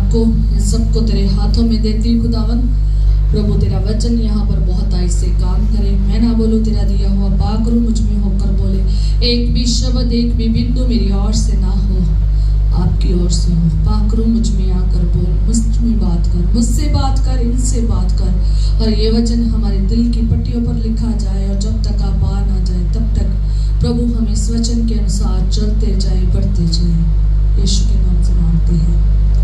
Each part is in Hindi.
आपको इन सबको तेरे हाथों में देती हूँ खुदावन। प्रभु तेरा वचन यहाँ पर बहुत आई से काम करे, मैं ना बोलूँ, तेरा दिया हुआ पाक रूह मुझ में होकर बोले। एक भी शब्द, एक भी बिंदु मेरी ओर से ना हो, आपकी ओर से हो। पाक रूह मुझ में आकर बोल, मुझ में बात कर, मुझसे बात कर, इनसे बात कर, और ये वचन हमारे दिल की पट्टियों पर लिखा जाए। और जब तक आप आ ना जाए तब तक प्रभु हम इस वचन के अनुसार चलते जाए, बढ़ते जाए। यीशु के नाम से मांगते हैं,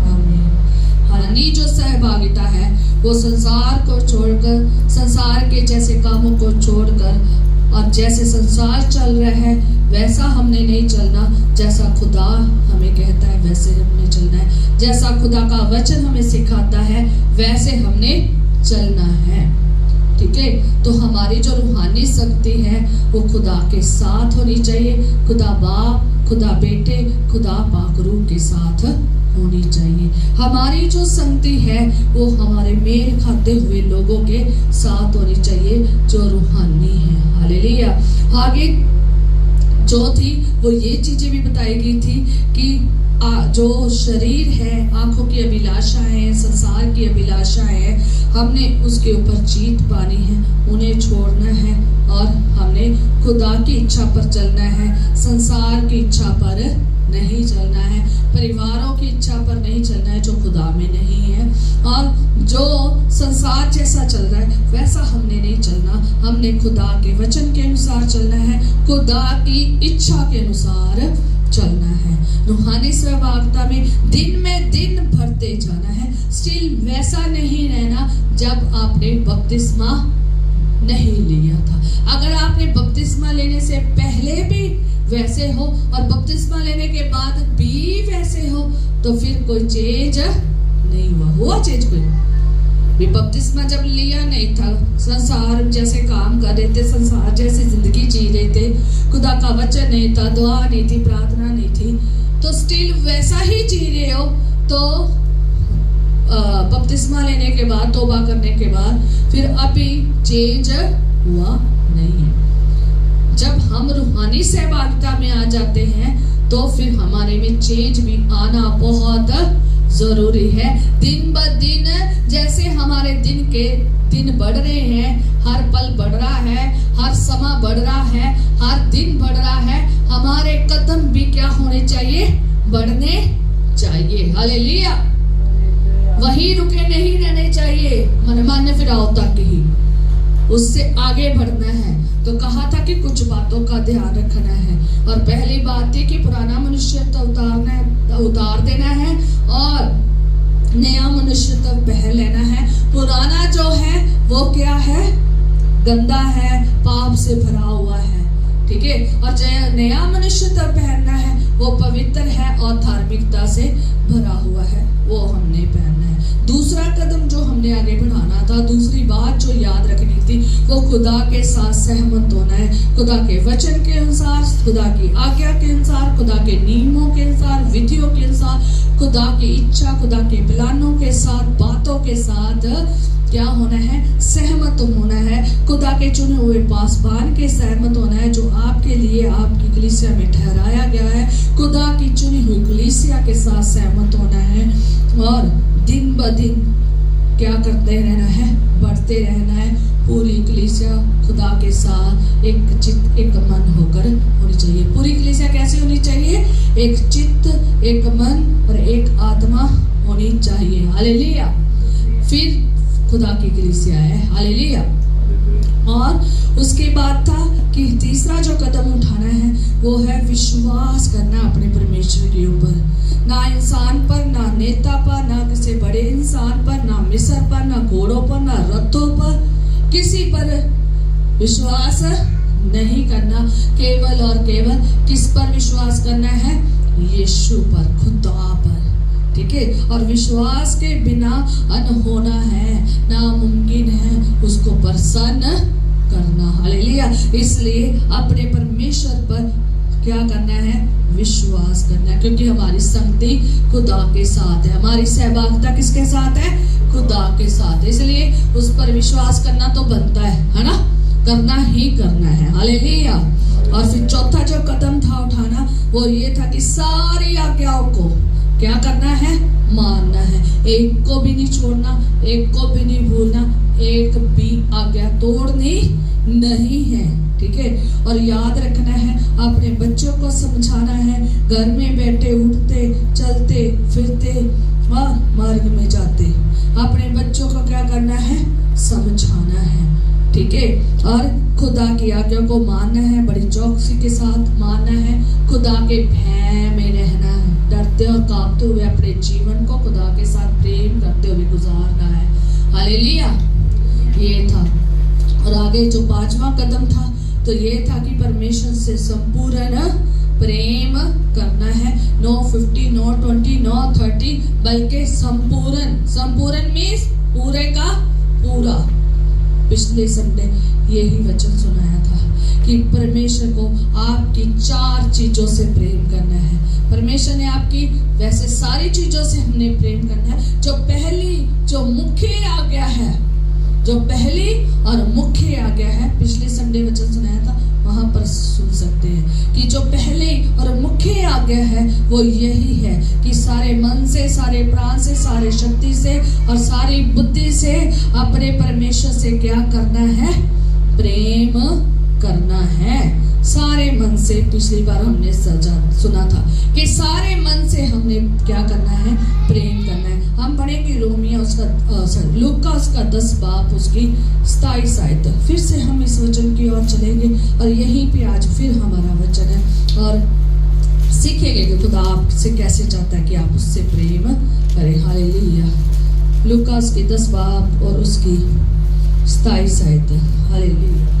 आमीन। हालांकि जो सहभागिता है वो संसार को छोड़कर, संसार के जैसे कामों को छोड़कर, और जैसे संसार चल रहा है वैसा हमने नहीं चलना। जैसा खुदा हमें कहता है वैसे हमने चलना है। जैसा खुदा का वचन हमें सिखाता है वैसे हमने चलना है। ठीक है, तो हमारी जो रूहानी शक्ति है वो खुदा के साथ होनी चाहिए। खुदा बाप, खुदा बेटे, खुदा पाक रूह के साथ होनी चाहिए। हमारी जो संगति है वो हमारे मेल खाते हुए लोगों के साथ होनी चाहिए जो रूहानी है। हालेलुया। आगे जो थी वो ये चीजें भी बताई गई थी कि जो शरीर है, आंखों की अभिलाषा है, संसार की अभिलाषा है, हमने उसके ऊपर जीत पानी है, उन्हें छोड़ना है और हमने खुदा की इच्छा पर चलना है, संसार की इच्छा पर नहीं चलना है, परिवारों की इच्छा पर नहीं चलना है जो खुदा में नहीं है। और जो संसार जैसा चल रहा है वैसा हमने नहीं चलना, हमने खुदा के वचन के अनुसार चलना है, खुदा की इच्छा के अनुसार चलना है। रूहानी सहभागिता में दिन भरते जाना है। स्टिल वैसा नहीं रहना जब आपने बपतिस्मा नहीं लिया था। अगर आपने बपतिस्मा लेने से पहले भी वैसे हो और बपतिस्मा लेने के बाद भी वैसे हो तो फिर कोई चेंज नहीं हुआ चेंज कोई भी। बपतिस्मा जब लिया नहीं था, संसार जैसे काम कर रहे थे, संसार जैसी जिंदगी जी रहे थे, खुदा का वचन नहीं था, दुआ नहीं थी, प्रार्थना नहीं थी, तो स्टिल वैसा ही जी रहे हो तो बपतिस्मा लेने के बाद, तौबा करने के बाद फिर अभी चेंज हुआ नहीं है। जब हम रूहानी सहभागिता में आ जाते हैं तो फिर हमारे में चेंज भी आना बहुत जरूरी है। दिन ब दिन जैसे हमारे दिन बढ़ रहे हैं, हर पल बढ़ रहा है, हर समय बढ़ रहा है, हर दिन बढ़ रहा है, हमारे कदम भी क्या होने चाहिए? बढ़ने चाहिए। हालेलुया। वही रुके नहीं रहने चाहिए, मनमान्य फिराओ तक ही, उससे आगे बढ़ना है। तो कहा था कि कुछ बातों का ध्यान रखना है, और पहली बात थी कि पुराना मनुष्य उतार देना है और नया मनुष्य तो पहन लेना है। पुराना जो है वो क्या है? गंदा है, पाप से भरा हुआ है, ठीक है। और जो नया मनुष्य तो पहनना है वो पवित्र है और धार्मिकता से भरा हुआ है, वो हमने पहनना है। दूसरा कदम जो हमने आगे बढ़ाना था, दूसरी बात जो याद रखनी थी, वो खुदा के साथ सहमत होना है। खुदा के वचन के अनुसार, खुदा की आज्ञा के अनुसार, खुदा के नियमों के अनुसार, विधियों के अनुसार, खुदा की इच्छा, खुदा के प्लानों के साथ, बातों के साथ क्या होना है? सहमत होना है। खुदा के चुने हुए पासबान के सहमत होना है जो आपके लिए आपकी कलीसिया में ठहराया गया है। खुदा की चुनी हुई कलीसिया के साथ सहमत होना है और दिन ब दिन क्या करते रहना है? बढ़ते रहना है। पूरी कलीसिया खुदा के साथ एक चित्त एक मन होकर होनी चाहिए। पूरी कलीसिया कैसे होनी चाहिए? एक चित्त, एक मन और एक आत्मा होनी चाहिए। हालेलुया। फिर खुदा की कलीसिया है। हालेलुया। और उसके बाद था कि तीसरा जो कदम उठाना है वो है विश्वास करना अपने परमेश्वर के ऊपर। ना इंसान पर, ना नेता पर, ना किसी बड़े इंसान पर, ना मिस्र पर, ना घोड़ों पर, ना रथों पर, किसी पर विश्वास नहीं करना। केवल और केवल किस पर विश्वास करना है? यीशु पर, खुदा पर, ठीक है। और विश्वास के बिना अनहोना है, नामुमकिन है उसको प्रसन्न करना। हालेलुया। इसलिए अपने परमेश्वर पर क्या करना है? विश्वास करना है, क्योंकि हमारी संगति खुदा के साथ है, हमारी सहभागिता किसके साथ है? खुदा के साथ। इसलिए उस पर विश्वास करना तो बनता है ना? करना ही करना है। हालेलुया। और फिर चौथा जो कदम था उठाना वो ये था कि सारी आज्ञाओं को क्या करना है? मानना है। एक को भी नहीं छोड़ना, एक को भी नहीं भूलना, एक भी आज्ञा तोड़नी नहीं है, ठीक है। और याद रखना है, अपने बच्चों को समझाना है, घर में बैठे उठते चलते फिरते मार्ग में जाते अपने बच्चों को क्या करना है, समझाना है, ठीक है। और खुदा की आज्ञा को मानना है, बड़ी चौकसी के साथ मानना है, खुदा के भय में रहना है, डरते और कांपते हुए अपने जीवन को खुदा के साथ प्रेम करते हुए गुजारना है। हालेलुया। ये था। और आगे जो 5वां कदम था तो ये था कि परमेश्वर से संपूर्ण प्रेम करना है। नो 50, नो 20, नो 30, बल्कि संपूर्ण मीन्स पूरे का पूरा। पिछले संडे यही वचन सुनाया था कि परमेश्वर को आपकी 4 चीजों से प्रेम करना है। परमेश्वर ने आपकी वैसे सारी चीजों से हमने प्रेम करना है। जो पहली जो मुख्य आज्ञा है, जो पहली और मुख्य आज्ञा है, पिछले संडे वचन सुनाया था, वहां पर सुन सकते हैं कि जो पहले और मुख्य आज्ञा है वो यही है कि सारे मन से, सारे प्राण से, सारे शक्ति से और सारी बुद्धि से अपने परमेश्वर से क्या करना है, प्रेम करना है। सारे मन से, पिछली बार हमने सुना था कि सारे मन से हमने क्या करना है, प्रेम करना है। हम पढ़ेंगे रोमिया लूका उसका 10 बाब उसकी 27 आयत। फिर से हम इस वचन की ओर चलेंगे और यहीं पे आज फिर हमारा वचन है और सीखेंगे कि खुदा आपसे कैसे चाहता है कि आप उससे प्रेम करें। हालेलुया। लूका उसके 10 बाब और उसकी 27 आयत। हालेलुया।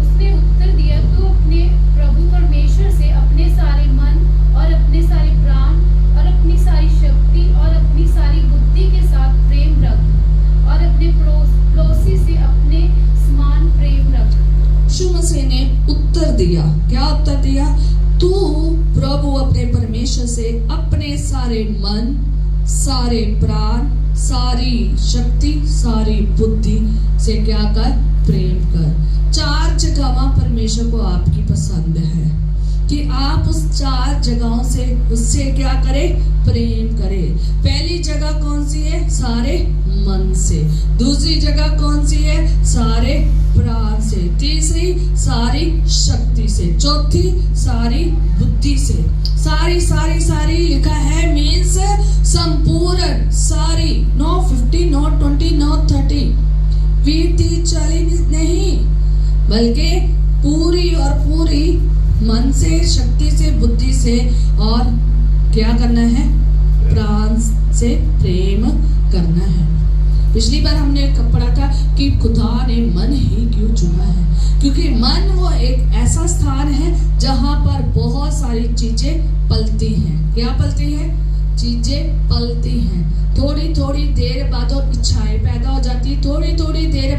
उसने उत्तर दिया, तो अपने प्रभु परमेश्वर से अपने सारे मन और अपने सारे प्राण और अपनी सारी शक्ति और अपनी सारी बुद्धि के साथ प्रेम रख और अपने पड़ोसी से अपने समान प्रेम रख। यीशु मसीह ने उत्तर दिया। क्या उत्तर दिया? तू प्रभु अपने परमेश्वर से अपने सारे मन, सारे प्राण, सारी शक्ति, सारी बुद्धि से क्या कर, प्रेम कर। 4 जगह परमेश्वर को आपकी पसंद है कि आप उस 4 जगहों से उससे क्या करें, प्रेम करें। पहली जगह कौन सी है? सारे मन से। दूसरी जगह कौन सी है? सारे प्राण से। तीसरी सारी शक्ति से। चौथी सारी बुद्धि से। सारी सारी सारी लिखा है मीन्स संपूर्ण, सारी। नो 50, नो 20, नो 30, 20, 40 नहीं, बल्कि पूरी और पूरी मन से, शक्ति से, बुद्धि से और क्या करना है, प्राण से प्रेम करना है। पिछली बार हमने पढ़ा था कि खुदा ने मन ही क्यों चुना है, क्योंकि मन वो एक ऐसा स्थान है जहां पर बहुत सारी चीजें पलती हैं। क्या पलती हैं? चीजें पलती हैं। थोड़ी थोड़ी देर बाद इच्छाएं पैदा हो जाती, थोड़ी थोड़ी देर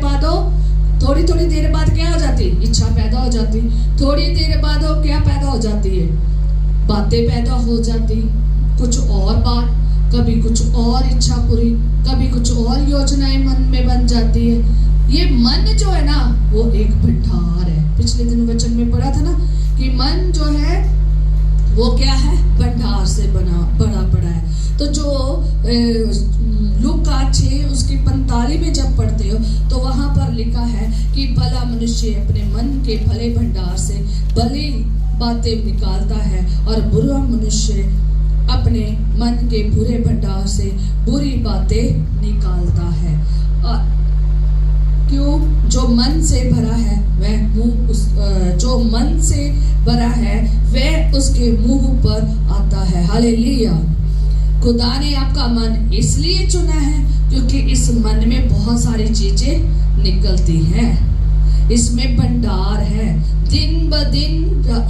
बाद क्या हो जाती, इच्छा पैदा हो जाती, थोड़ी देर बाद क्या पैदा हो जाती है, बातें पैदा हो जाती, कुछ और बात, कभी कुछ और इच्छा पूरी, कभी कुछ और योजनाएं मन में बन जाती है। ये मन जो है ना वो एक भंडार है। पिछले दिन वचन में पढ़ा था ना कि मन जो है वो क्या है, भंडार से भरा पड़ा है। तो जो लूका 6 उसकी 45 में जब पढ़ते हो तो वहां पर लिखा है कि भला मनुष्य अपने मन के भले भंडार से भली बातें निकालता है और बुरा मनुष्य अपने मन के बुरे भंडार से बुरी बातें निकालता है। और क्यों? जो मन से भरा है जो मन से भरा है वह उसके मुंह पर आता है। हालेलुया। खुदा ने आपका मन इसलिए चुना है क्योंकि इस मन में बहुत सारी चीजें निकलती हैं। इसमें भंडार है। दिन ब दिन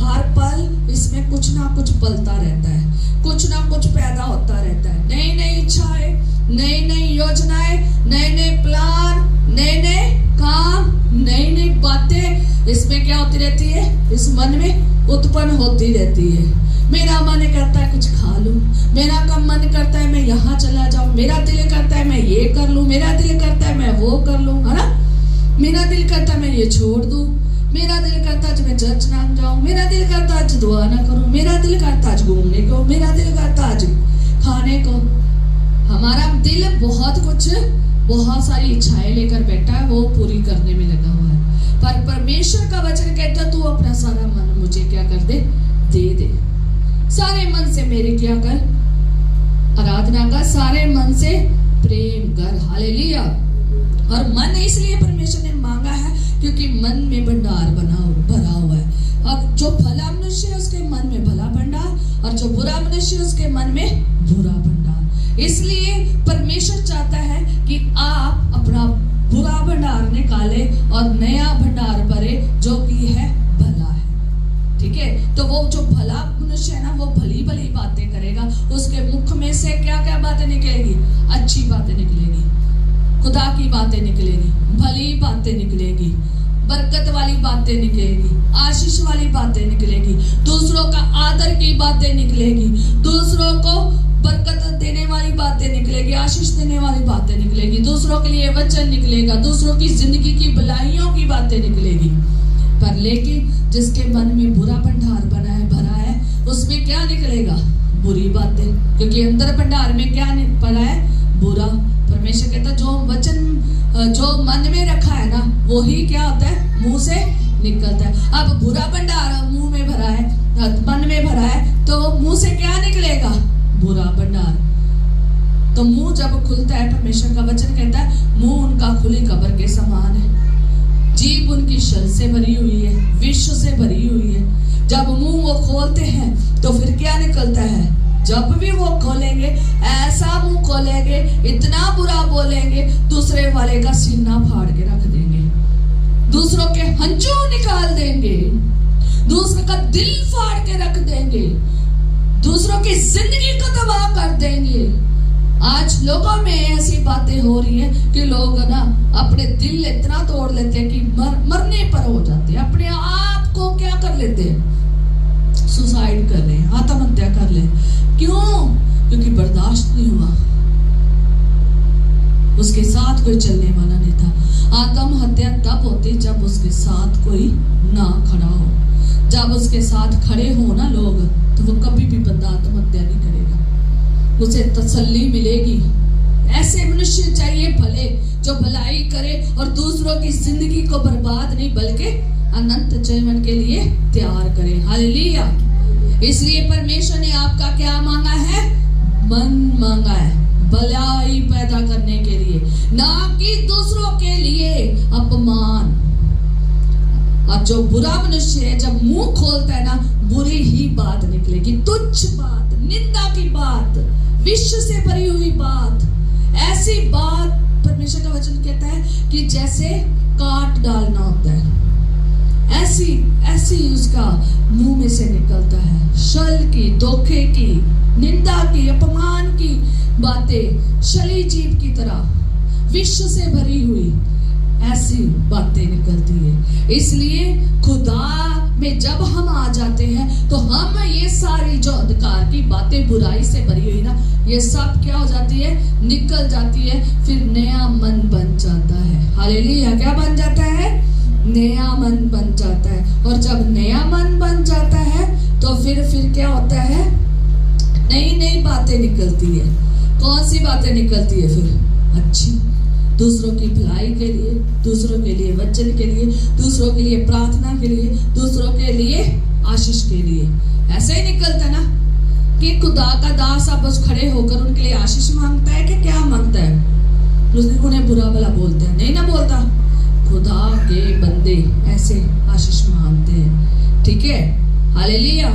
हर पल इसमें कुछ ना कुछ पलता रहता है, कुछ ना कुछ पैदा होता रहता है। नई नई इच्छाएं, नई नई योजनाएं, नए नए प्लान, नए नए काम, नई नई बातें इसमें क्या होती रहती है, इस मन में उत्पन्न होती रहती है। मेरा मन करता है कुछ खा लूं, मेरा कम मन करता है मैं यहाँ चला जाऊं, मेरा दिल करता है मैं ये कर लूं, मेरा दिल करता है मैं वो कर लूं, है ना। मेरा दिल करता है मैं ये छोड़ दूं, मेरा दिल करता है मैं चर्च ना जाऊं, मेरा दिल करता आज दुआ ना करूं, मेरा दिल करता आज घूमने को, मेरा दिल करता आज खाने को। हमारा दिल बहुत सारी इच्छाएं लेकर बैठा है, वो पूरी करने में लगा हुआ है। पर परमेश्वर का वचन कहता है तू अपना सारा मन मुझे क्या कर दे दे। सारे मन से मेरे क्या कर, आराधना का, सारे मन से प्रेम कर। हालेलुया। और मन इसलिए परमेश्वर ने मांगा है क्योंकि मन में भंडार भरा हुआ है। अब जो भला मनुष्य है उसके मन में भला भंडार, और जो बुरा मनुष्य है उसके मन में बुरा भंडार। इसलिए परमेश्वर चाहता है कि आप अपना बुरा भंडार निकाले और नया भंडार भरे जो कि है भला है। ठीक है, तो वो जो भला मनुष्य है ना, वो भली भली बातें करेगा। उसके मुख में से क्या क्या बातें निकलेगी? अच्छी बातें निकलेगी, खुदा की बातें निकलेगी, भली बातें निकलेगी, बरकत वाली बातें निकलेगी, आशीष वाली बातें निकलेगी, दूसरों का आदर की बातें निकलेगी, दूसरों को बरकत देने वाली बातें निकलेगी, आशीष देने वाली बातें निकलेगी, दूसरों के लिए वचन निकलेगा, दूसरों की जिंदगी की भलाइयों की बातें निकलेगी। पर लेकिन जिसके मन में बुरा भंडार भरा है उसमें क्या निकलेगा? बुरी बातें, क्योंकि अंदर भंडार में क्या भरा है? बुरा। परमेश्वर कहता जो वचन जो मन में रखा है ना, वो ही क्या होता है? मुंह से निकलता है। अब बुरा भंडार मुंह में भरा है, मन में भरा है, तो मुंह से क्या निकलेगा? बुरा भंडार। तो मुंह जब खुलता है, परमेश्वर का वचन कहता है मुंह उनका खुली कब्र के समान है, जीभ उनकी शल से भरी हुई है, विष से भरी हुई है। जब मुंह वो खोलते हैं तो फिर क्या निकलता है? जब भी वो खोलेंगे ऐसा मुंह खोलेंगे, इतना बुरा बोलेंगे, दूसरे वाले का सीना फाड़ के रख देंगे, दूसरों के हंजू निकाल देंगे, दूसरों का दिल फाड़ के रख देंगे, दूसरों की जिंदगी को तबाह कर देंगे। आज लोगों में ऐसी बातें हो रही है कि लोग ना अपने दिल इतना तोड़ लेते हैं कि मरने पर हो जाते हैं, अपने आप को क्या कर लेते हैं? सुसाइड कर रहे हैं, आत्महत्या कर ले। क्यों? क्योंकि बर्दाश्त नहीं हुआ, उसके साथ कोई चलने वाला नहीं था। आत्महत्या तब होती जब उसके साथ कोई ना खड़ा हो। जब उसके साथ खड़े हो ना लोग, तो वो कभी भी बंदा आत्महत्या नहीं करेगा, उसे तसल्ली मिलेगी। ऐसे मनुष्य चाहिए भले, जो भलाई करे और दूसरों की जिंदगी को बर्बाद नहीं बल्कि अनंत जीवन के लिए तैयार करे। हालेलुया। इसलिए परमेश्वर ने आपका क्या मांगा है? मन मांगा है, भलाई पैदा करने के लिए, ना कि दूसरों के लिए अपमान। और जो बुरा मनुष्य है जब मुंह खोलता है ना, बुरी ही बात निकलेगी, तुच्छ बात, निंदा की बात, विष से भरी हुई बात। ऐसी बात परमेश्वर का वचन कहता है कि जैसे काट डालना होता है, ऐसी उसका मुंह में से निकलता है। छल की, धोखे की, निंदा की, अपमान की बातें, छली जीभ की तरह विष से भरी हुई ऐसी बातें निकलती है। इसलिए खुदा में जब हम आ जाते हैं तो हम ये सारी जो अंधकार की बातें, बुराई से भरी हुई ना, ये सब क्या हो जाती है? निकल जाती है। फिर नया मन बन जाता है। हालेलुया। क्या बन जाता है? नया मन बन जाता है। और जब नया मन बन जाता है तो फिर क्या होता है? नई नई बातें निकलती है। कौन सी बातें निकलती है फिर? अच्छी, दूसरों की भलाई के लिए, दूसरों के लिए वचन के लिए, दूसरों के लिए प्रार्थना के लिए, दूसरों के लिए आशीष के लिए। ऐसे ही निकलता ना कि खुदा का दास अब बस खड़े होकर उनके लिए आशीष मांगता है कि क्या मांगता है? उन्हें बुरा भला बोलते हैं? नहीं ना बोलता। खुदा के बंदे ऐसे आशीष मांगते हैं। ठीक है, हालेलुया।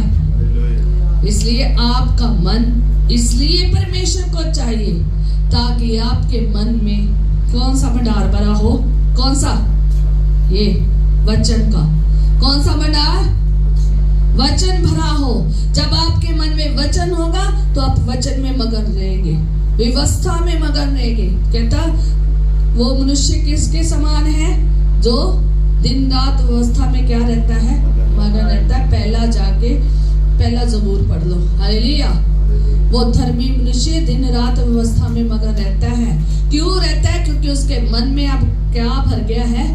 इसलिए आपका मन, इसलिए परमेश्वर को चाहिए ताकि आपके मन में कौन सा भंडार भरा हो? कौन सा? ये वचन का। कौन सा भंडार? वचन भरा हो। जब आपके मन में वचन होगा तो आप वचन में मगन रहेंगे, व्यवस्था में मगन रहेंगे। कहता वो मनुष्य किसके समान है? जो दिन रात व्यवस्था में क्या रहता है? मगन रहता है। पहला ज़बूर पढ़ लो। हालेलुया। वो धर्मी मनुष्य दिन रात व्यवस्था में मगन रहता है। क्यों रहता है? क्योंकि उसके मन में अब क्या भर गया है?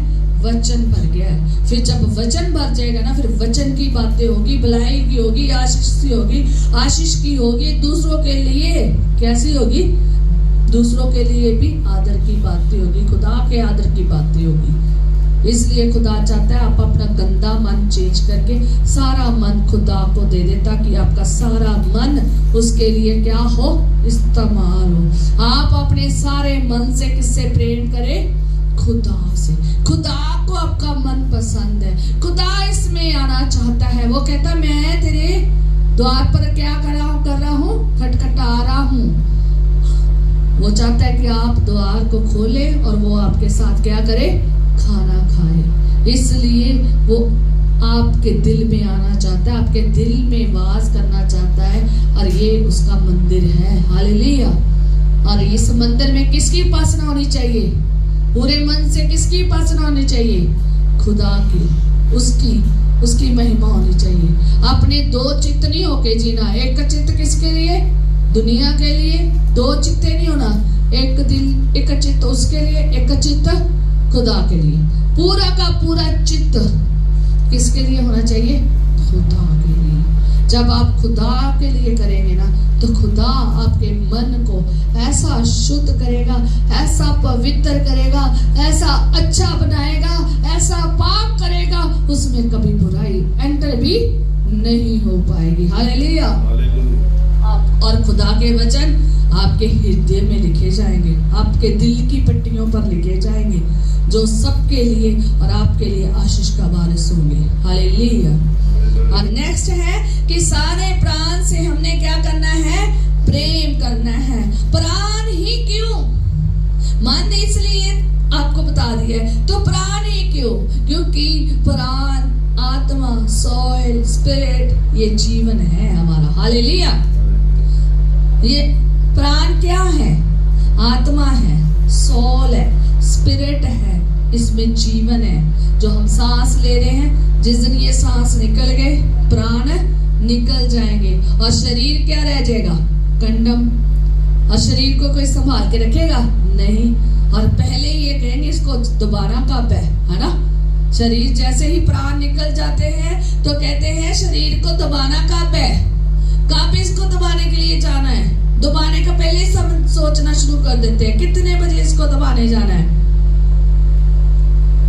वचन भर गया है। फिर जब वचन भर जाएगा ना, फिर वचन की बातें होगी, भलाई की होगी, आशीष की होगी, दूसरों के लिए कैसी होगी, दूसरों के लिए भी आदर की बातें होगी, खुदा के आदर की बातें होगी। इसलिए खुदा चाहता है आप अपना गंदा मन चेंज करके सारा मन खुदा को दे दे, ताकि आपका सारा मन उसके लिए क्या हो, इस्तेमाल हो। आप अपने सारे मन से किससे प्रेम करें, खुदा से। खुदा को आपका मन पसंद है, खुदा इसमें आना चाहता है। वो कहता मैं तेरे द्वार पर क्या कर रहा हूँ, खटखटा रहा हूँ। वो चाहता है कि आप द्वार को खोले और वो आपके साथ क्या करे, खाना खाए। इसलिए वो आपके दिल में आना चाहता है, आपके दिल में वास करना चाहता है, और ये उसका मंदिर है। हालेलुया। और इस मंदिर में किसकी उपासना होनी चाहिए, पूरे मन से किसकी उपासना होनी चाहिए, खुदा की, उसकी महिमा होनी चाहिए। अपने दो चित्त नहीं होके जीना, एक चित्त किसके लिए, दुनिया के लिए। दो चित्ते नहीं होना, एक दिल, एक चित्त उसके लिए, एक चित्त खुदा के लिए। पूरा का पूरा चित्त किसके लिए होना चाहिए, खुदा के लिए। जब आप खुदा के लिए करेंगे ना, तो खुदा आपके मन को ऐसा शुद्ध करेगा, ऐसा पवित्र करेगा, ऐसा अच्छा बनाएगा, ऐसा पाक करेगा, उसमें कभी बुराई एंटर भी नहीं हो पाएगी। हालेलुया। और खुदा के वचन आपके हृदय में लिखे जाएंगे, आपके दिल की पट्टियों पर लिखे जाएंगे, जो सबके लिए और आपके लिए आशीष का वारिस होंगे। हालेलुया। और नेक्स्ट है कि सारे प्राण से हमने क्या करना है, प्रेम करना है। प्राण ही क्यों, मन इसलिए आपको बता दिया है, तो प्राण ही क्यों, क्योंकि प्राण, आत्मा, सोल, स्पिरिट, ये जीवन है हमारा। हालेलुया। ये प्राण क्या है, आत्मा है, सोल है, स्पिरिट है, इसमें जीवन है। जो हम सांस ले रहे हैं, जिस दिन ये सांस निकल गए, प्राण निकल जाएंगे, और शरीर क्या रह जाएगा, कंडम। और शरीर को कोई संभाल के रखेगा नहीं, और पहले ये कहेंगे इसको दोबारा कब है ना। शरीर जैसे ही प्राण निकल जाते हैं तो कहते हैं शरीर को दबाना कब है, कब इसको दबाने के लिए जाना है। दबाने का पहले ही सोचना शुरू कर देते हैं, कितने बजे इसको दबाने जाना है।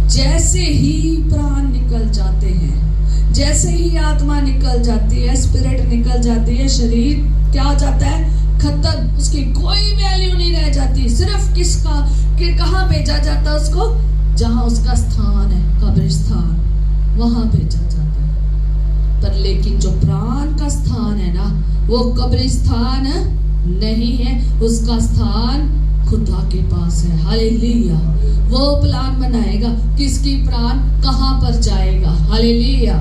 जैसे ही प्राण निकल जाते हैं, जैसे ही आत्मा निकल जाती है, स्पिरिट निकल जाती है, शरीर क्या हो जाता है, खत्म। उसकी कोई वैल्यू नहीं रह जाती। सिर्फ किसका कि कहाँ भेजा जाता है उसको, जहां उसका स्थान है, कब्रिस्तान, वहां भेजा जाता है। पर लेकिन जो प्राण का स्थान है ना, वो कब्रिस्तान नहीं है, उसका स्थान खुदा के पास है। हालेलुया। वो प्लान बनाएगा किसकी प्राण कहां पर जाएगा। हालेलुया।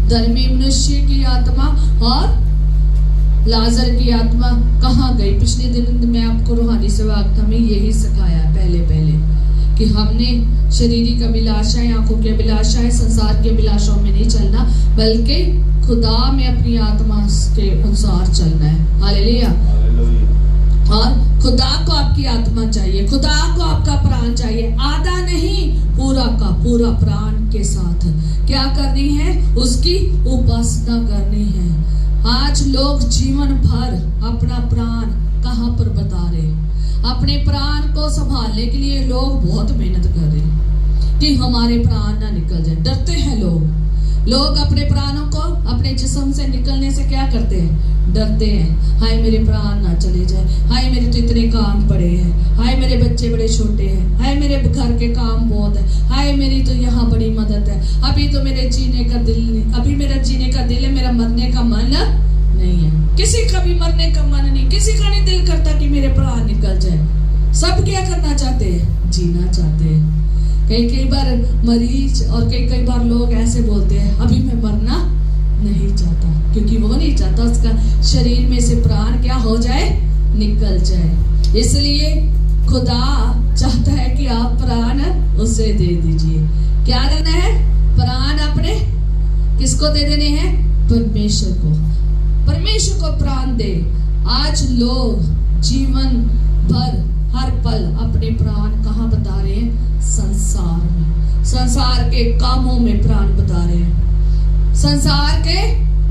धर्मी मनुष्य की आत्मा और लाजर की आत्मा कहां गई। पिछले दिन मैं आपको रूहानी सेवागता में यही सिखाया पहले कि हमने शारीरिक अभिलाषाएं, आंखों की अभिलाषाएं, संसार की अभिलाषाओं में नहीं चलना, बल्कि खुदा में अपनी आत्मा के अनुसार चलना है। हालेलुया। और खुदा को आपकी आत्मा चाहिए, खुदा को आपका प्राण चाहिए, आधा नहीं, पूरा का पूरा प्राण के साथ क्या करनी है, उसकी उपासना करनी है। आज लोग जीवन भर अपना प्राण कहां पर बता रहे, अपने प्राण को संभालने के लिए लोग बहुत मेहनत कर रहे हैं कि हमारे प्राण ना निकल जाए। डरते हैं लोग अपने प्राणों को अपने जिस्म से निकलने से क्या करते हैं, डरते हैं। हाय मेरे प्राण ना चले जाए, हाय मेरे तो इतने काम पड़े हैं, हाय मेरे बच्चे बड़े छोटे हैं, हाय मेरे घर के काम बहुत है, हाय मेरी तो यहाँ बड़ी मदद है, अभी तो मेरे जीने का दिल नहीं, अभी मेरा जीने का दिल है, मेरा मरने का मन नहीं है। किसी का भी मरने का मन नहीं, किसी का नहीं दिल करता कि मेरे प्राण निकल जाए। सब क्या करना चाहते हैं, जीना चाहते हैं। कई बार मरीज और कई बार लोग ऐसे बोलते हैं अभी मैं मरना नहीं चाहता, क्योंकि वो नहीं चाहता उसका शरीर में से प्राण क्या हो जाए, निकल जाए। इसलिए खुदा चाहता है कि आप प्राण उसे दे दीजिए। क्या देना है, प्राण अपने किसको दे देने हैं, परमेश्वर को। परमेश्वर को प्राण दे। आज लोग जीवन भर हर पल अपने प्राण कहाँ बता रहे हैं? संसार में, संसार के कामों में प्राण बता रहे हैं, संसार के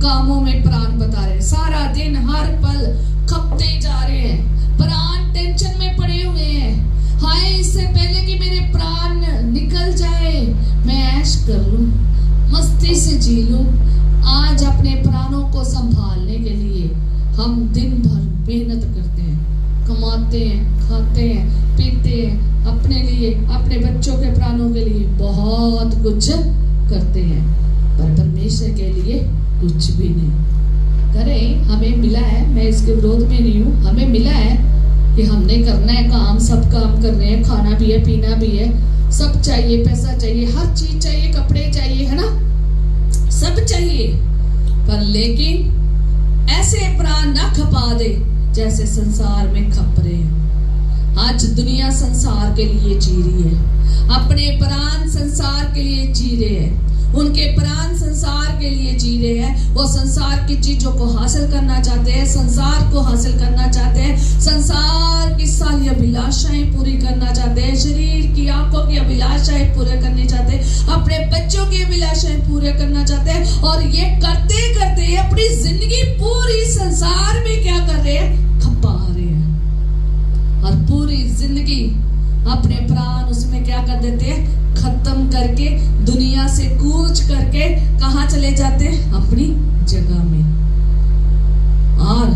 कामों में प्राण बता रहे हैं। सारा दिन हर पल खपते जा रहे हैं, प्राण टेंशन में पड़े हुए हैं। हाय, इससे पहले कि मेरे प्राण निकल जाए मैं ऐश कर लूं, मस्ती से जी लूं। आज अपने प्राणों को संभालने के लिए हम दिन भर मेहनत करते हैं, कमाते हैं, खाते हैं, पीते हैं, अपने लिए, अपने बच्चों के प्राणों के लिए बहुत कुछ करते हैं, पर परमेश्वर के लिए कुछ भी नहीं। करें, हमें मिला है, मैं इसके विरोध में नहीं हूँ, हमें मिला है कि हमने करना है काम, सब काम कर रहे हैं, खाना भी है, पीना भी है, सब चाहिए, पैसा चाहिए, हर चीज चाहिए, कपड़े चाहिए, है ना, सब चाहिए। पर लेकिन ऐसे प्राण ना खपा दे जैसे संसार में खप रहे हैं। आज दुनिया संसार के लिए जी रही है, अपने प्राण संसार के लिए जी रहे हैं, उनके प्राण संसार के लिए जी रहे हैं। वो संसार की चीजों को हासिल करना चाहते हैं, संसार को हासिल करना चाहते हैं, संसार की सारी अभिलाषाएं पूरी करना चाहते हैं, शरीर की, आंखों की अभिलाषाएं पूरे करना चाहते हैं, अपने बच्चों की अभिलाषाएं पूरे करना चाहते हैं। और ये करते करते अपनी जिंदगी पूरी संसार में क्या कर रहे हैं? खपा रहे हैं, और पूरी जिंदगी अपने प्राण उसमें क्या कर देते हैं? खत्म करके, दुनिया से कूच करके कहाँ चले जाते हैं? अपनी जगह में। और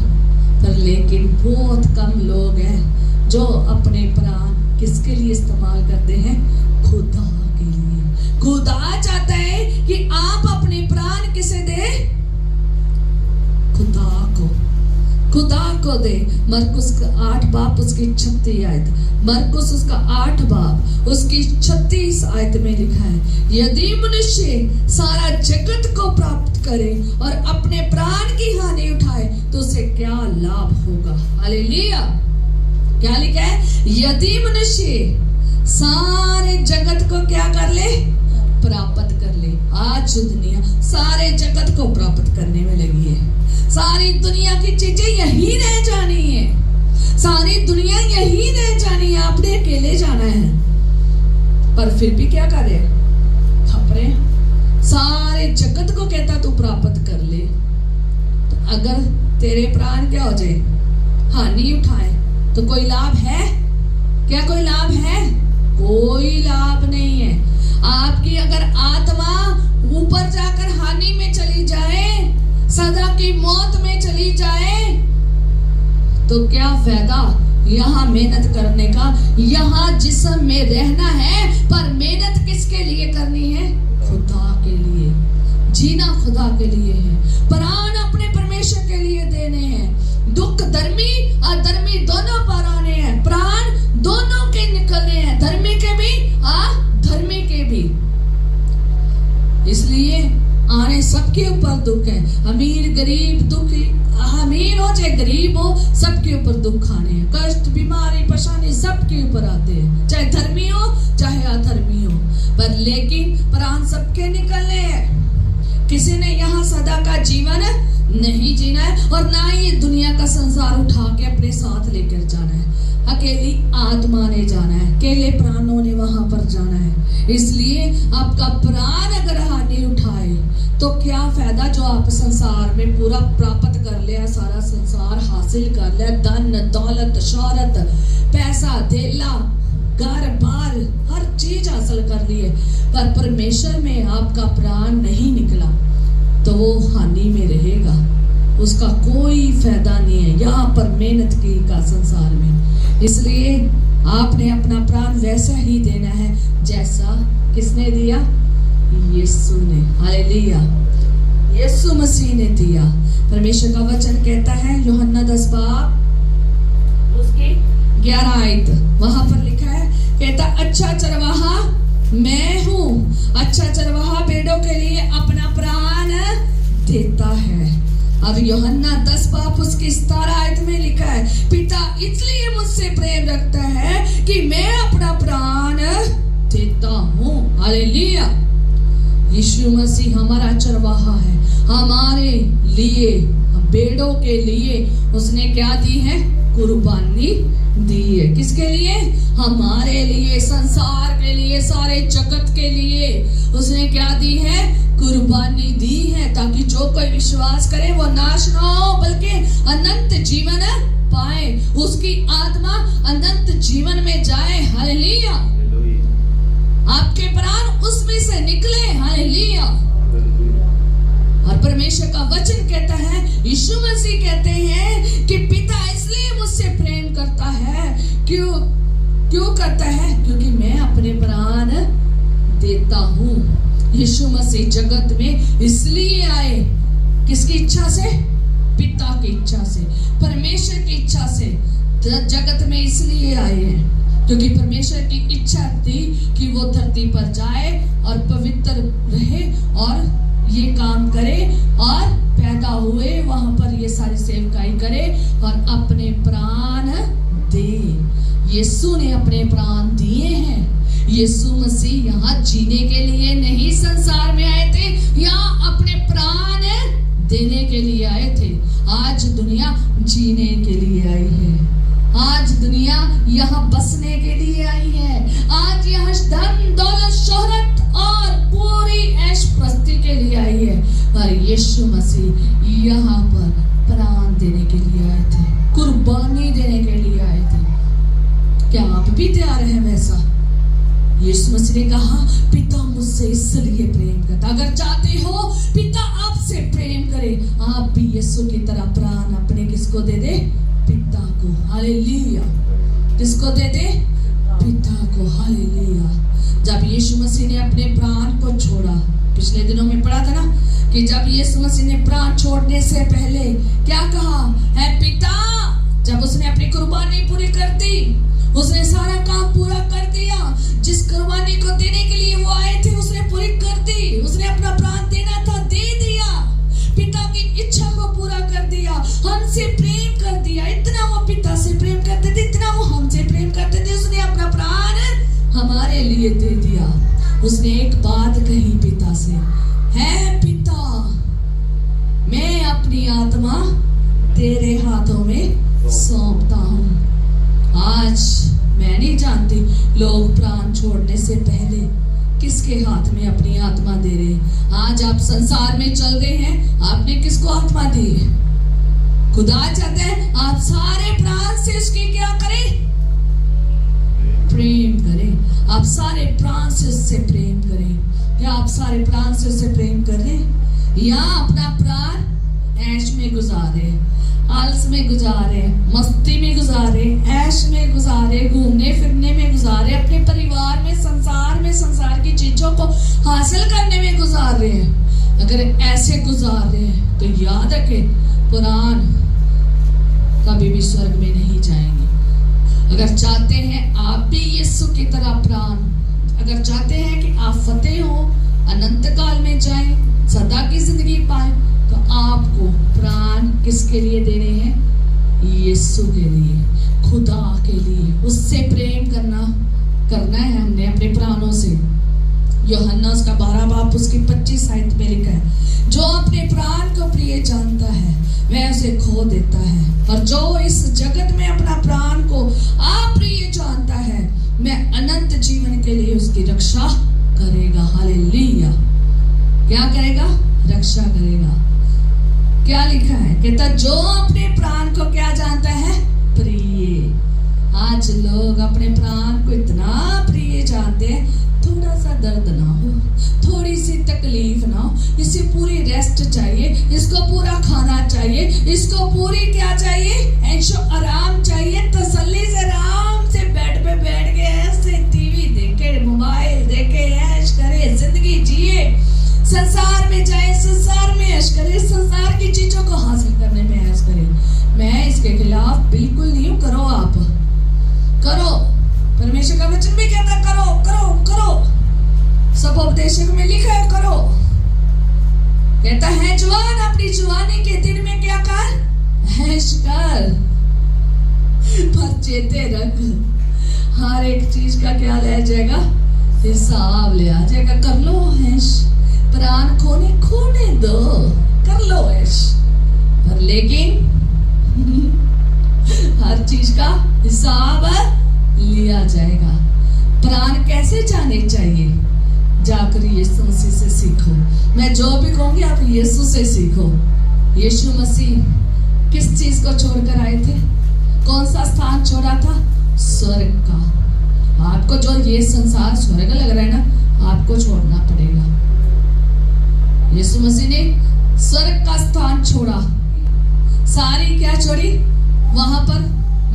पर लेकिन बहुत कम लोग हैं जो अपने प्राण किसके लिए इस्तेमाल करते हैं? खुदा के लिए। खुदा चाहता है कि आप अपने प्राण किसे दे? खुदा को, खुदा को दे। मरकुस 8 बाब उसकी 36 आयत, मरकुस उसका 8 बाब उसकी 36 आयत में लिखा है, यदि मनुष्य सारा जगत को प्राप्त करे और अपने प्राण की हानि उठाए तो उसे क्या लाभ होगा? हालेलुया। क्या लिखा है? यदि मनुष्य सारे जगत को क्या कर ले? प्राप्त कर ले। आज दुनिया सारे जगत को प्राप्त करने में लगी है, सारी दुनिया की चीजें यही रह जानी है, सारी दुनिया यही रह जानी है, आपने अकेले जाना है। पर फिर भी क्या करे? खप रहे। सारे जगत को कहता तू प्राप्त कर ले, तो अगर तेरे प्राण क्या हो जाए? हानि उठाए तो कोई लाभ है क्या? कोई लाभ है? कोई लाभ नहीं है। आपकी अगर आत्मा ऊपर जाकर हानि में चली जाए, सदा की मौत में चली जाए, तो क्या फायदा यहाँ मेहनत करने का? यहाँ जिस्म में रहना है, पर मेहनत किसके लिए करनी है? खुदा के लिए। जीना खुदा के लिए है, प्राण अपने परमेश्वर के लिए देने हैं। दुख धर्मी और धर्मी दोनों पर आने हैं, प्राण दोनों के निकलने हैं, धर्मी के भी अधर्मी के भी। इसलिए आने सबके ऊपर दुख है, अमीर गरीब दुखी, अमीर हो चाहे गरीब हो, सबके ऊपर दुख आने हैं, कष्ट, बीमारी, परेशानी सबके ऊपर आते हैं, चाहे धर्मी हो चाहे अधर्मी हो। पर लेकिन प्राण सबके निकलने हैं। किसी ने यहाँ सदा का जीवन नहीं जीना है, और ना ही दुनिया का संसार उठा के अपने साथ लेकर जाना है। अकेली आत्मा ने जाना है, अकेले प्राणों ने वहां पर जाना है। इसलिए आपका प्राण अगर हानि उठाए तो क्या फायदा? जो आप संसार में पूरा प्राप्त कर लिया, सारा संसार हासिल कर लिया, धन दौलत शौहरत पैसा धेला घर बार हर चीज हासिल कर ली है, पर परमेश्वर में आपका प्राण नहीं निकला तो वो हानि में रहेगा, उसका कोई फायदा नहीं है यहाँ पर मेहनत की का संसार में। इसलिए आपने अपना प्राण वैसा ही देना है जैसा किसने दिया? यीशु ने। हालेलुया, यीशु मसीह ने दिया। परमेश्वर का वचन कहता है यूहन्ना 10 बाब उसकी 11 आयत, वहां पर लिखा है, कहता अच्छा चरवाहा मैं हूँ, अच्छा चरवाहा भेड़ों के लिए अपना प्राण देता है। अब यूहन्ना 10 बाब उसकी 17 आयत में लिखा है, पिता इसलिए मुझसे प्रेम रखता है कि मैं अपना प्राण देता हूँ। हालेलुया। यीशु मसीह हमारा चरवाहा है, हमारे लिए भेड़ों के लिए उसने क्या दी है? कुर्बानी दी है। किसके लिए? हमारे लिए, संसार के लिए, सारे जगत के लिए उसने क्या दी है? कुर्बानी दी है, ताकि जो कोई विश्वास करे वो नाश ना हो बल्कि अनंत जीवन पाए, उसकी आत्मा अनंत जीवन में जाए। हालेलुया। आपके प्राण उसमें से निकले। हालेलुया। और परमेश्वर का वचन कहता है, यीशु मसीह कहते हैं कि पिता इसलिए मुझसे प्रेम करता है। क्यों करता है? क्योंकि मैं अपने प्राण देता हूँ। यीशु मसीह जगत में इसलिए आए, किसकी इच्छा से? पिता की इच्छा से, परमेश्वर की इच्छा से जगत में इसलिए आए हैं, क्योंकि परमेश्वर की इच्छा थी कि वो धरती पर जाए और पवित्र रहे और ये काम करे और पैदा हुए, वहां पर ये सारी सेवकाई करे और अपने प्राण दे। यीशु ने अपने प्राण दिए हैं। यीशु मसीह यहाँ जीने के लिए नहीं संसार में आए थे, यहाँ अपने प्राण देने के लिए आए थे। आज दुनिया जीने के लिए आई है, आज दुनिया यहाँ बसने के लिए आई है, आज यहाँ धन दौलत शोहरत और पूरी ऐश प्रस्ती के लिए आई है। और यीशु मसीह यहाँ पर प्राण देने के लिए आए थे, कुर्बानी देने के लिए आए थे। क्या आप भी तैयार हैं वैसा? यीशु मसीह ने कहा, पिता मुझसे इसलिए प्रेम करता। अगर चाहते हो पिता आपसे प्रेम करे, आप भी यीशु की तरह प्राण अपने किसको दे दे? पिता को। हालेलुया। किसको दे दे? पिता को। हालेलुया। जब यीशु मसीह ने अपने प्राण को छोड़ा, पिछले दिनों में पढ़ा था ना कि जब यीशु मसीह ने प्राण छोड़ने से पहले क्या कहा है? पिता। जब उसने अपनी कुर्बानी पूरी कर दी, उसने सारा काम पूरा कर दिया, जिस कुर्बानी को देने के लिए वो आए थे उसने पूरी कर दी। उसने अपना प्राण देना था, दे दिया, पिता की इच्छा को पूरा कर दिया, हमसे प्रेम कर दिया। इतना वो पिता से प्रेम करते थे, इतना वो हमसे प्रेम करते थे, उसने अपना प्राण हमारे लिए दे दिया। उसने एक बात कही पिता से, है पिता, मैं अपनी आत्मा तेरे हाथों में सौंपता हूँ। आज मैं नहीं जानती लोग प्राण छोड़ने से पहले किसके हाथ में अपनी आत्मा दे रहे। आज आप संसार में चल रहे हैं, आपने किसको आत्मा दी? खुदा चाहते हैं आप सारे प्राण से उसकी क्या करें? प्रेम करें। आप सारे प्राण से उससे प्रेम करें। क्या आप सारे प्राण से उससे प्रेम कर रहे हैं, या अपना प्राण ऐश में गुजारे, आलस में गुजारे, मस्ती में गुजारे, ऐश में गुजारे, घूमने फिरने में गुजारे, अपने परिवार में, संसार की चीजों को हासिल करने में गुजार रहे हैं? अगर ऐसे गुजार रहे हैं तो याद रखें, पुराण कभी भी स्वर्ग में नहीं जाएंगे। अगर चाहते हैं आप भी यीशु की तरह प्राण, अगर चाहते हैं कि आप फतेह हो, अनंत काल में जाएं, सदा की जिंदगी पाएं, तो आपको प्राण किसके लिए देने हैं? यीशु के लिए, खुदा के लिए। उससे प्रेम करना है हमने अपने प्राणों से। यूहन्ना उसका 12 बाब उसकी 25 आयत में लिखा है, जो अपने प्राण को प्रिय जानता है वह उसे खो देता है, और जो इस जगत में अपना प्राण को अप्रिय जानता है मैं अनंत जीवन के लिए उसकी रक्षा करेगा। हालेलुया। क्या करेगा? रक्षा करेगा। क्या लिखा है? कहता जो अपने प्राण को क्या जानता है? प्रिय। आज लोग अपने प्राण को इतना प्रिय जानते हैं, थोड़ा सा दर्द ना हो, थोड़ी सी तकलीफ ना हो, इसे पूरी रेस्ट चाहिए, इसको पूरा खाना चाहिए, इसको पूरी क्या चाहिए? ऐशो आराम चाहिए, तसल्ली से आराम से बेड पे बैठ के ऐसे टीवी देखे, मोबाइल देखे, ऐश करे, जिंदगी जिए, संसार में जाए, संसार में ऐश करे, संसार की चीजों को हासिल करने में ऐश करे। मैं इसके खिलाफ बिल्कुल नहीं हूँ। करो, आप करो, परमेश्वर का वचन भी कहता करो करो करो, सब उपदेशक में लिखा है करो। कहता है जवान अपनी जवानी के दिन में क्या कर? ऐश कर, पर चेते रख हर एक चीज का क्या ले जाएगा? हिसाब ले आ जाएगा। कर लो ऐश, प्राण खोने दो, कर लो ऐश, पर पर लेकिन हर चीज का हिसाब लिया जाएगा। प्राण कैसे जाने चाहिए? जाकर यीशु मसीह से सीखो। मैं जो भी कहूंगी आप यीशु से सीखो। यीशु मसीह किस चीज को छोड़कर आए थे? कौन सा स्थान छोड़ा था? स्वर्ग का। आपको जो ये संसार स्वर्ग लग रहा है ना, आपको छोड़ना पड़ेगा। यीशु मसीह ने स्वर्ग का स्थान छोड़ा, सारी क्या छोड़ी? वहां पर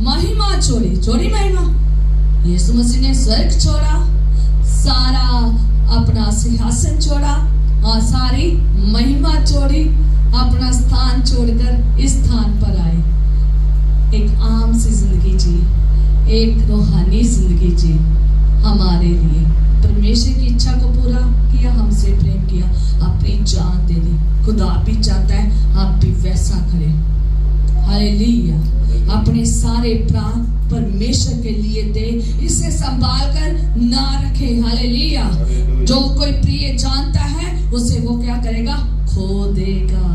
महिमा छोड़ी महिमा। यीशु मसीह ने स्वर्ग छोड़ा, सारा अपना सिंहासन छोड़ा और सारी महिमा छोड़ी, अपना स्थान छोड़कर इस स्थान पर आए। एक आम सी जिंदगी जी, एक रूहानी जिंदगी जी हमारे लिए। परमेश्वर की इच्छा को पूरा किया, हमसे प्रेम किया, अपनी जान दे दी। खुदा भी चाहता है आप भी वैसा करें। हालेलुया। अपने सारे प्राण परमेश्वर के लिए दे, इसे संभाल कर ना रखे। हालेलुया। जो कोई प्रिय जानता है उसे वो क्या करेगा? खो देगा।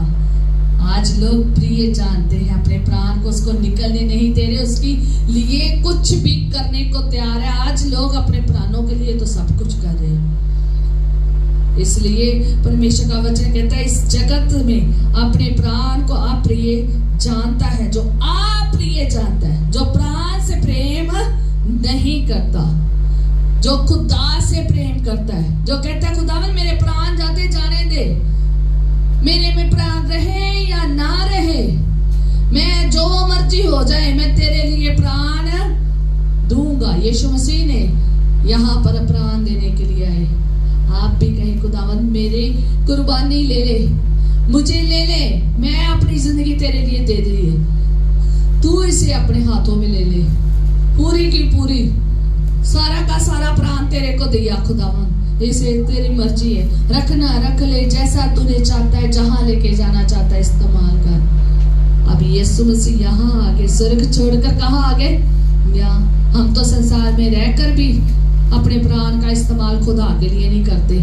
आज लोग प्रिय जानते हैं अपने प्राण को, उसको निकलने नहीं दे रहे, उसके लिए कुछ भी करने को तैयार है। आज लोग अपने प्राणों के लिए तो सब कुछ कर रहे हैं। इसलिए परमेश्वर का वचन कहता है इस जगत में अपने प्राण को अप्रिय जानता है। जो अप्रिय जानता है, जो प्राण से प्रेम नहीं करता, जो खुदा से प्रेम करता है, जो कहता है खुदावन मेरे प्राण जाते जाने दे, मेरे में प्राण रहे या ना रहे, मैं जो मर्जी हो जाए, मैं तेरे लिए प्राण दूंगा। यीशु मसीह ने यहाँ पर प्राण देने के लिए आए। आप भी कहें खुदावन मेरी कुर्बानी ले ले, मुझे ले ले, मैं अपनी जिंदगी तेरे लिए दे दी है, तू इसे अपने हाथों में ले ले, पूरी की पूरी, सारा का सारा प्राण तेरे को दिया खुदावन, इसे तेरी मर्जी है, रखना रख ले, जैसा तूने चाहता है, जहां लेके जाना चाहता है इस्तेमाल कर। अब यीशु मसीह यहाँ आगे स्वर्ग छोड़कर कहाँ आगे? यहाँ हम तो संसार में रहकर भी अपने प्राण का इस्तेमाल खुदा के लिए नहीं करते।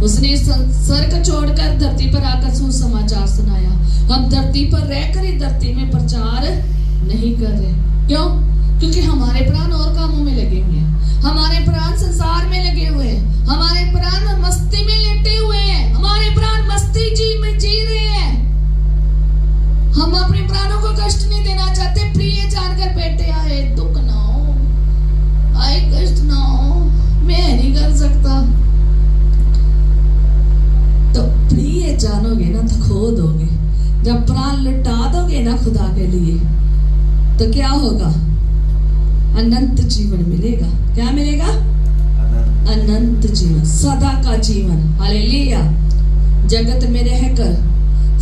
उसने स्वर्ग छोड़कर धरती पर आकर सुसमाचार सुनाया। हम धरती पर रहकर ही धरती में प्रचार नहीं कर रहे। क्यों? क्योंकि हमारे प्राण और कामों में लगे हुए हैं, हमारे प्राण संसार में लगे हुए हैं, हमारे प्राण मस्ती में लेटे हुए हैं, हमारे प्राण मस्ती में जी रहे हैं। हम अपने प्राणों को कष्ट नहीं देना चाहते। प्रिय जानकर बैठे आए, दुख ना हो, आए कष्ट ना हो, मैं नहीं कर सकता। तो प्रिय जानोगे ना तो खो दोगे। जब प्राण लुटा दोगे ना खुदा के लिए तो क्या होगा? अनंत जीवन मिलेगा। क्या मिलेगा? अनंत जीवन, सदा का जीवन। हालेलुया। जगत में रहकर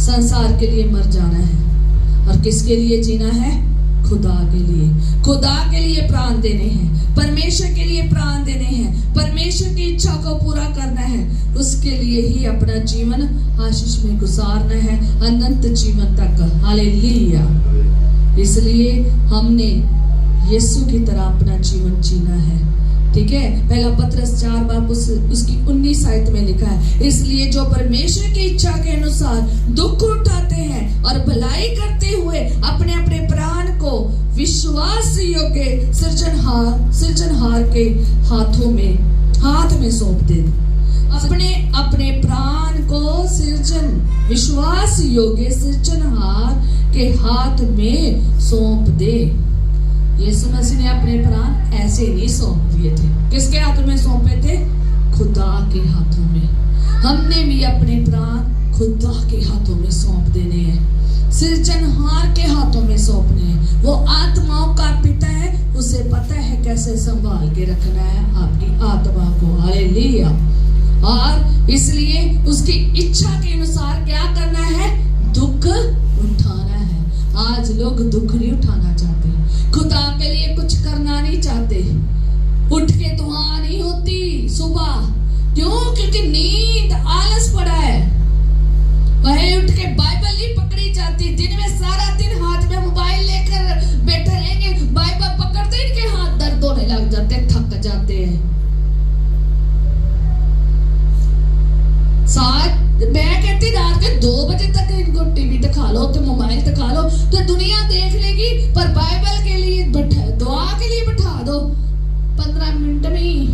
संसार के लिए मर जाना है और किसके लिए जीना है? खुदा के लिए। खुदा के लिए प्राण देने हैं, परमेश्वर के लिए प्राण देने हैं, परमेश्वर की इच्छा को पूरा करना है, उसके लिए ही अपना जीवन आशीष में गुजारना है अनंत जीवन तक। हालेलुया। इसलिए हमने यीशु की तरह अपना जीवन जीना है। ठीक है। पहला पत्रस 4 बाब उसकी 19 आयत में लिखा है, इसलिए जो परमेश्वर की इच्छा के अनुसार दुख उठाते हैं और भलाई करते हुए अपने अपने प्राण को विश्वास योग्य सृजनहार के हाथ में सौंप दे। अपने अपने प्राण को विश्वास योग्य सृजनहार के हाथ में सौंप दे। यीशु मसीह ने अपने प्राण ऐसे नहीं सौंप दिए थे। किसके हाथों में सौंपे थे? खुदा के हाथों में। हमने भी अपने प्राण खुदा के हाथों में सौंप देने हैं, सृजनहार के हाथों में सौंपने हैं। वो आत्माओं का पिता है, उसे पता है कैसे संभाल के रखना है आपकी आत्मा को। हालेलुया। और इसलिए उसकी इच्छा के अनुसार क्या करना है? दुख उठाना है। आज लोग दुख नहीं उठाना चाहते, खुदा के लिए कुछ करना नहीं चाहते। उठ के दुआ नहीं होती सुबह, क्यों? क्योंकि नींद आलस पड़ा है। वही उठ के बाइबल नहीं पकड़ी जाती। दिन में सारा दिन हाथ में मोबाइल लेकर बैठे रहेंगे, बाइबल पकड़ते इनके हाथ दर्द होने लग जाते, थक जाते हैं। मैं कहती रात के 2 बजे तक इनको टीवी दिखा लो तो मोबाइल और बाइबल के लिए दुआ के लिए बैठा दो 15 मिनट में ही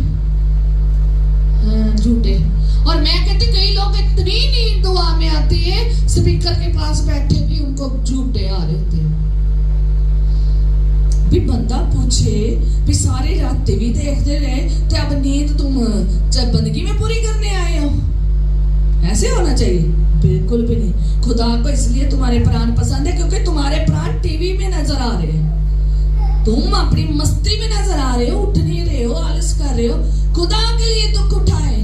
झूठे। और मैं कहती कई लोग इतनी नींद दुआ में आती है, स्पीकर के पास बैठे भी उनको झूठे आ रहे होते हैं। भी बंदा पूछे भी सारी रात भी देखते रहे तो अब नींद तुम जब बंदगी में पूरी करने आए हो? ऐसे होना चाहिए? बिल्कुल भी नहीं। खुदा को इसलिए तुम्हारे प्राण पसंद है क्योंकि तुम्हारे प्राण टीवी में नजर आ रहे हैं, तुम अपनी मस्ती में नजर आ रहे हो, उठ नहीं रहे हो, आलस कर रहे हो। खुदा के लिए दुख उठाए।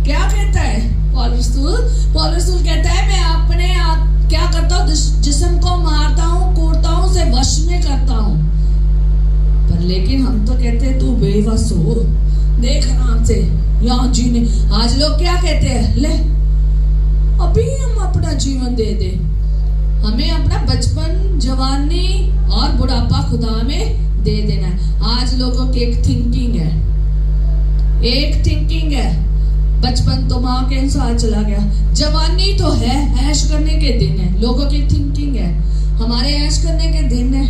क्या कहता है पौलुस रसूल कहता है मैं अपने आप क्या करता हूँ, जिस्म को मारता हूँ, कूटता हूँ, उसे वश में करता हूँ। पर लेकिन हम तो कहते हैं तू बेबस हो, देख आराम से यहाँ जीने। आज लोग क्या कहते हैं, ले अभी हम अपना जीवन दे दे। हमें अपना बचपन, जवानी और बुढ़ापा खुदा में दे देना है। आज लोगों की एक थिंकिंग है, बचपन तो माँ के साथ चला गया, जवानी तो है, ऐश करने के दिन है। लोगों की थिंकिंग है हमारे ऐश करने के दिन है,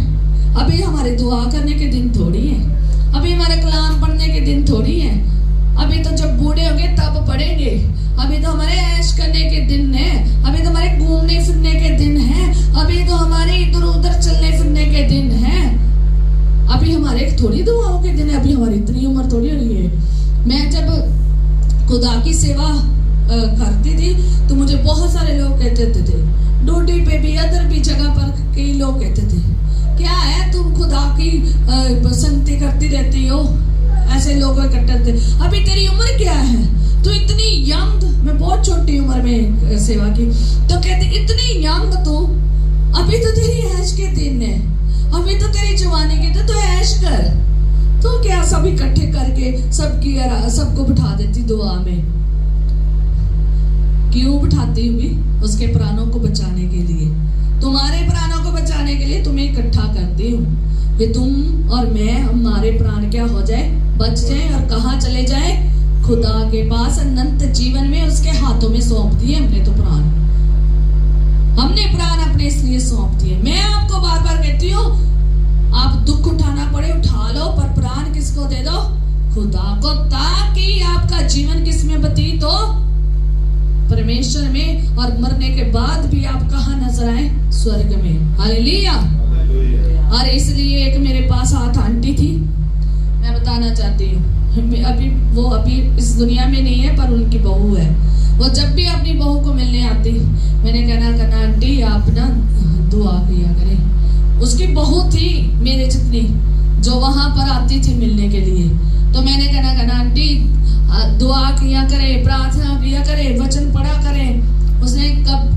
अभी हमारे दुआ करने के दिन थोड़ी है, अभी हमारे कलाम पढ़ने के दिन थोड़ी है, अभी तो जब बूढ़े होंगे तब पढ़ेंगे, अभी तो हमारे ऐश करने के दिन है, अभी तो हमारे घूमने फिरने के दिन है, अभी तो हमारे इधर उधर चलने फिरने के दिन है, अभी हमारे थोड़ी दुआओं के दिन है, अभी हमारी इतनी उम्र थोड़ी हो रही है। मैं जब खुदा की सेवा करती थी तो मुझे बहुत सारे लोग कहते थे, ड्यूटी पे भी अदर भी जगह पर कई लोग कहते थे क्या है तुम खुदा की संगति करती रहती हो, ऐसे लोग इकट्ठे थे। अभी तेरी उम्र क्या है, तू इतनी यंग, मैं बहुत छोटी उम्र में सेवा की, तो कहते इतनी यंग तू, अभी तो तेरी ऐश के दिन है, अभी तो तेरी जवानी के दिन, तो ऐश कर। तो क्या सब इकट्ठे करके सबको बिठा देती दुआ में? क्यों बिठाती हुई? उसके प्राणों को बचाने के लिए, तुम्हारे प्राणों को बचाने के लिए तुम्हें इकट्ठा करती हूँ कि तुम और मैं, हमारे प्राण क्या हो जाए, बच जाए और कहाँ चले जाए? खुदा के पास अनंत जीवन में, उसके हाथों में सौंप दिए हमने तो प्राण, हमने प्राण अपने इसलिए सौंप दिए। मैं आपको बार बार कहती हूँ आप दुख उठाना पड़े उठा लो, पर प्राण किसको दे दो? खुदा को, ताकि आपका जीवन किस में व्यतीत हो? परमेश्वर में। और मरने के बाद भी आप कहाँ नजर आए? स्वर्ग में। हालेलुया। और इसलिए एक मेरे पास हाथ आंटी थी, मैं बताना चाहती हूँ, अभी इस दुनिया में नहीं है पर उनकी बहू है। वो जब भी अपनी बहू को मिलने आती, मैंने कहना आंटी आप ना दुआ किया करें। उसकी बहू थी मेरे जितनी, जो वहां पर आती थी मिलने के लिए, तो मैंने कहना आंटी दुआ किया करे, प्रार्थना किया करे, वचन पढ़ा करे। उसने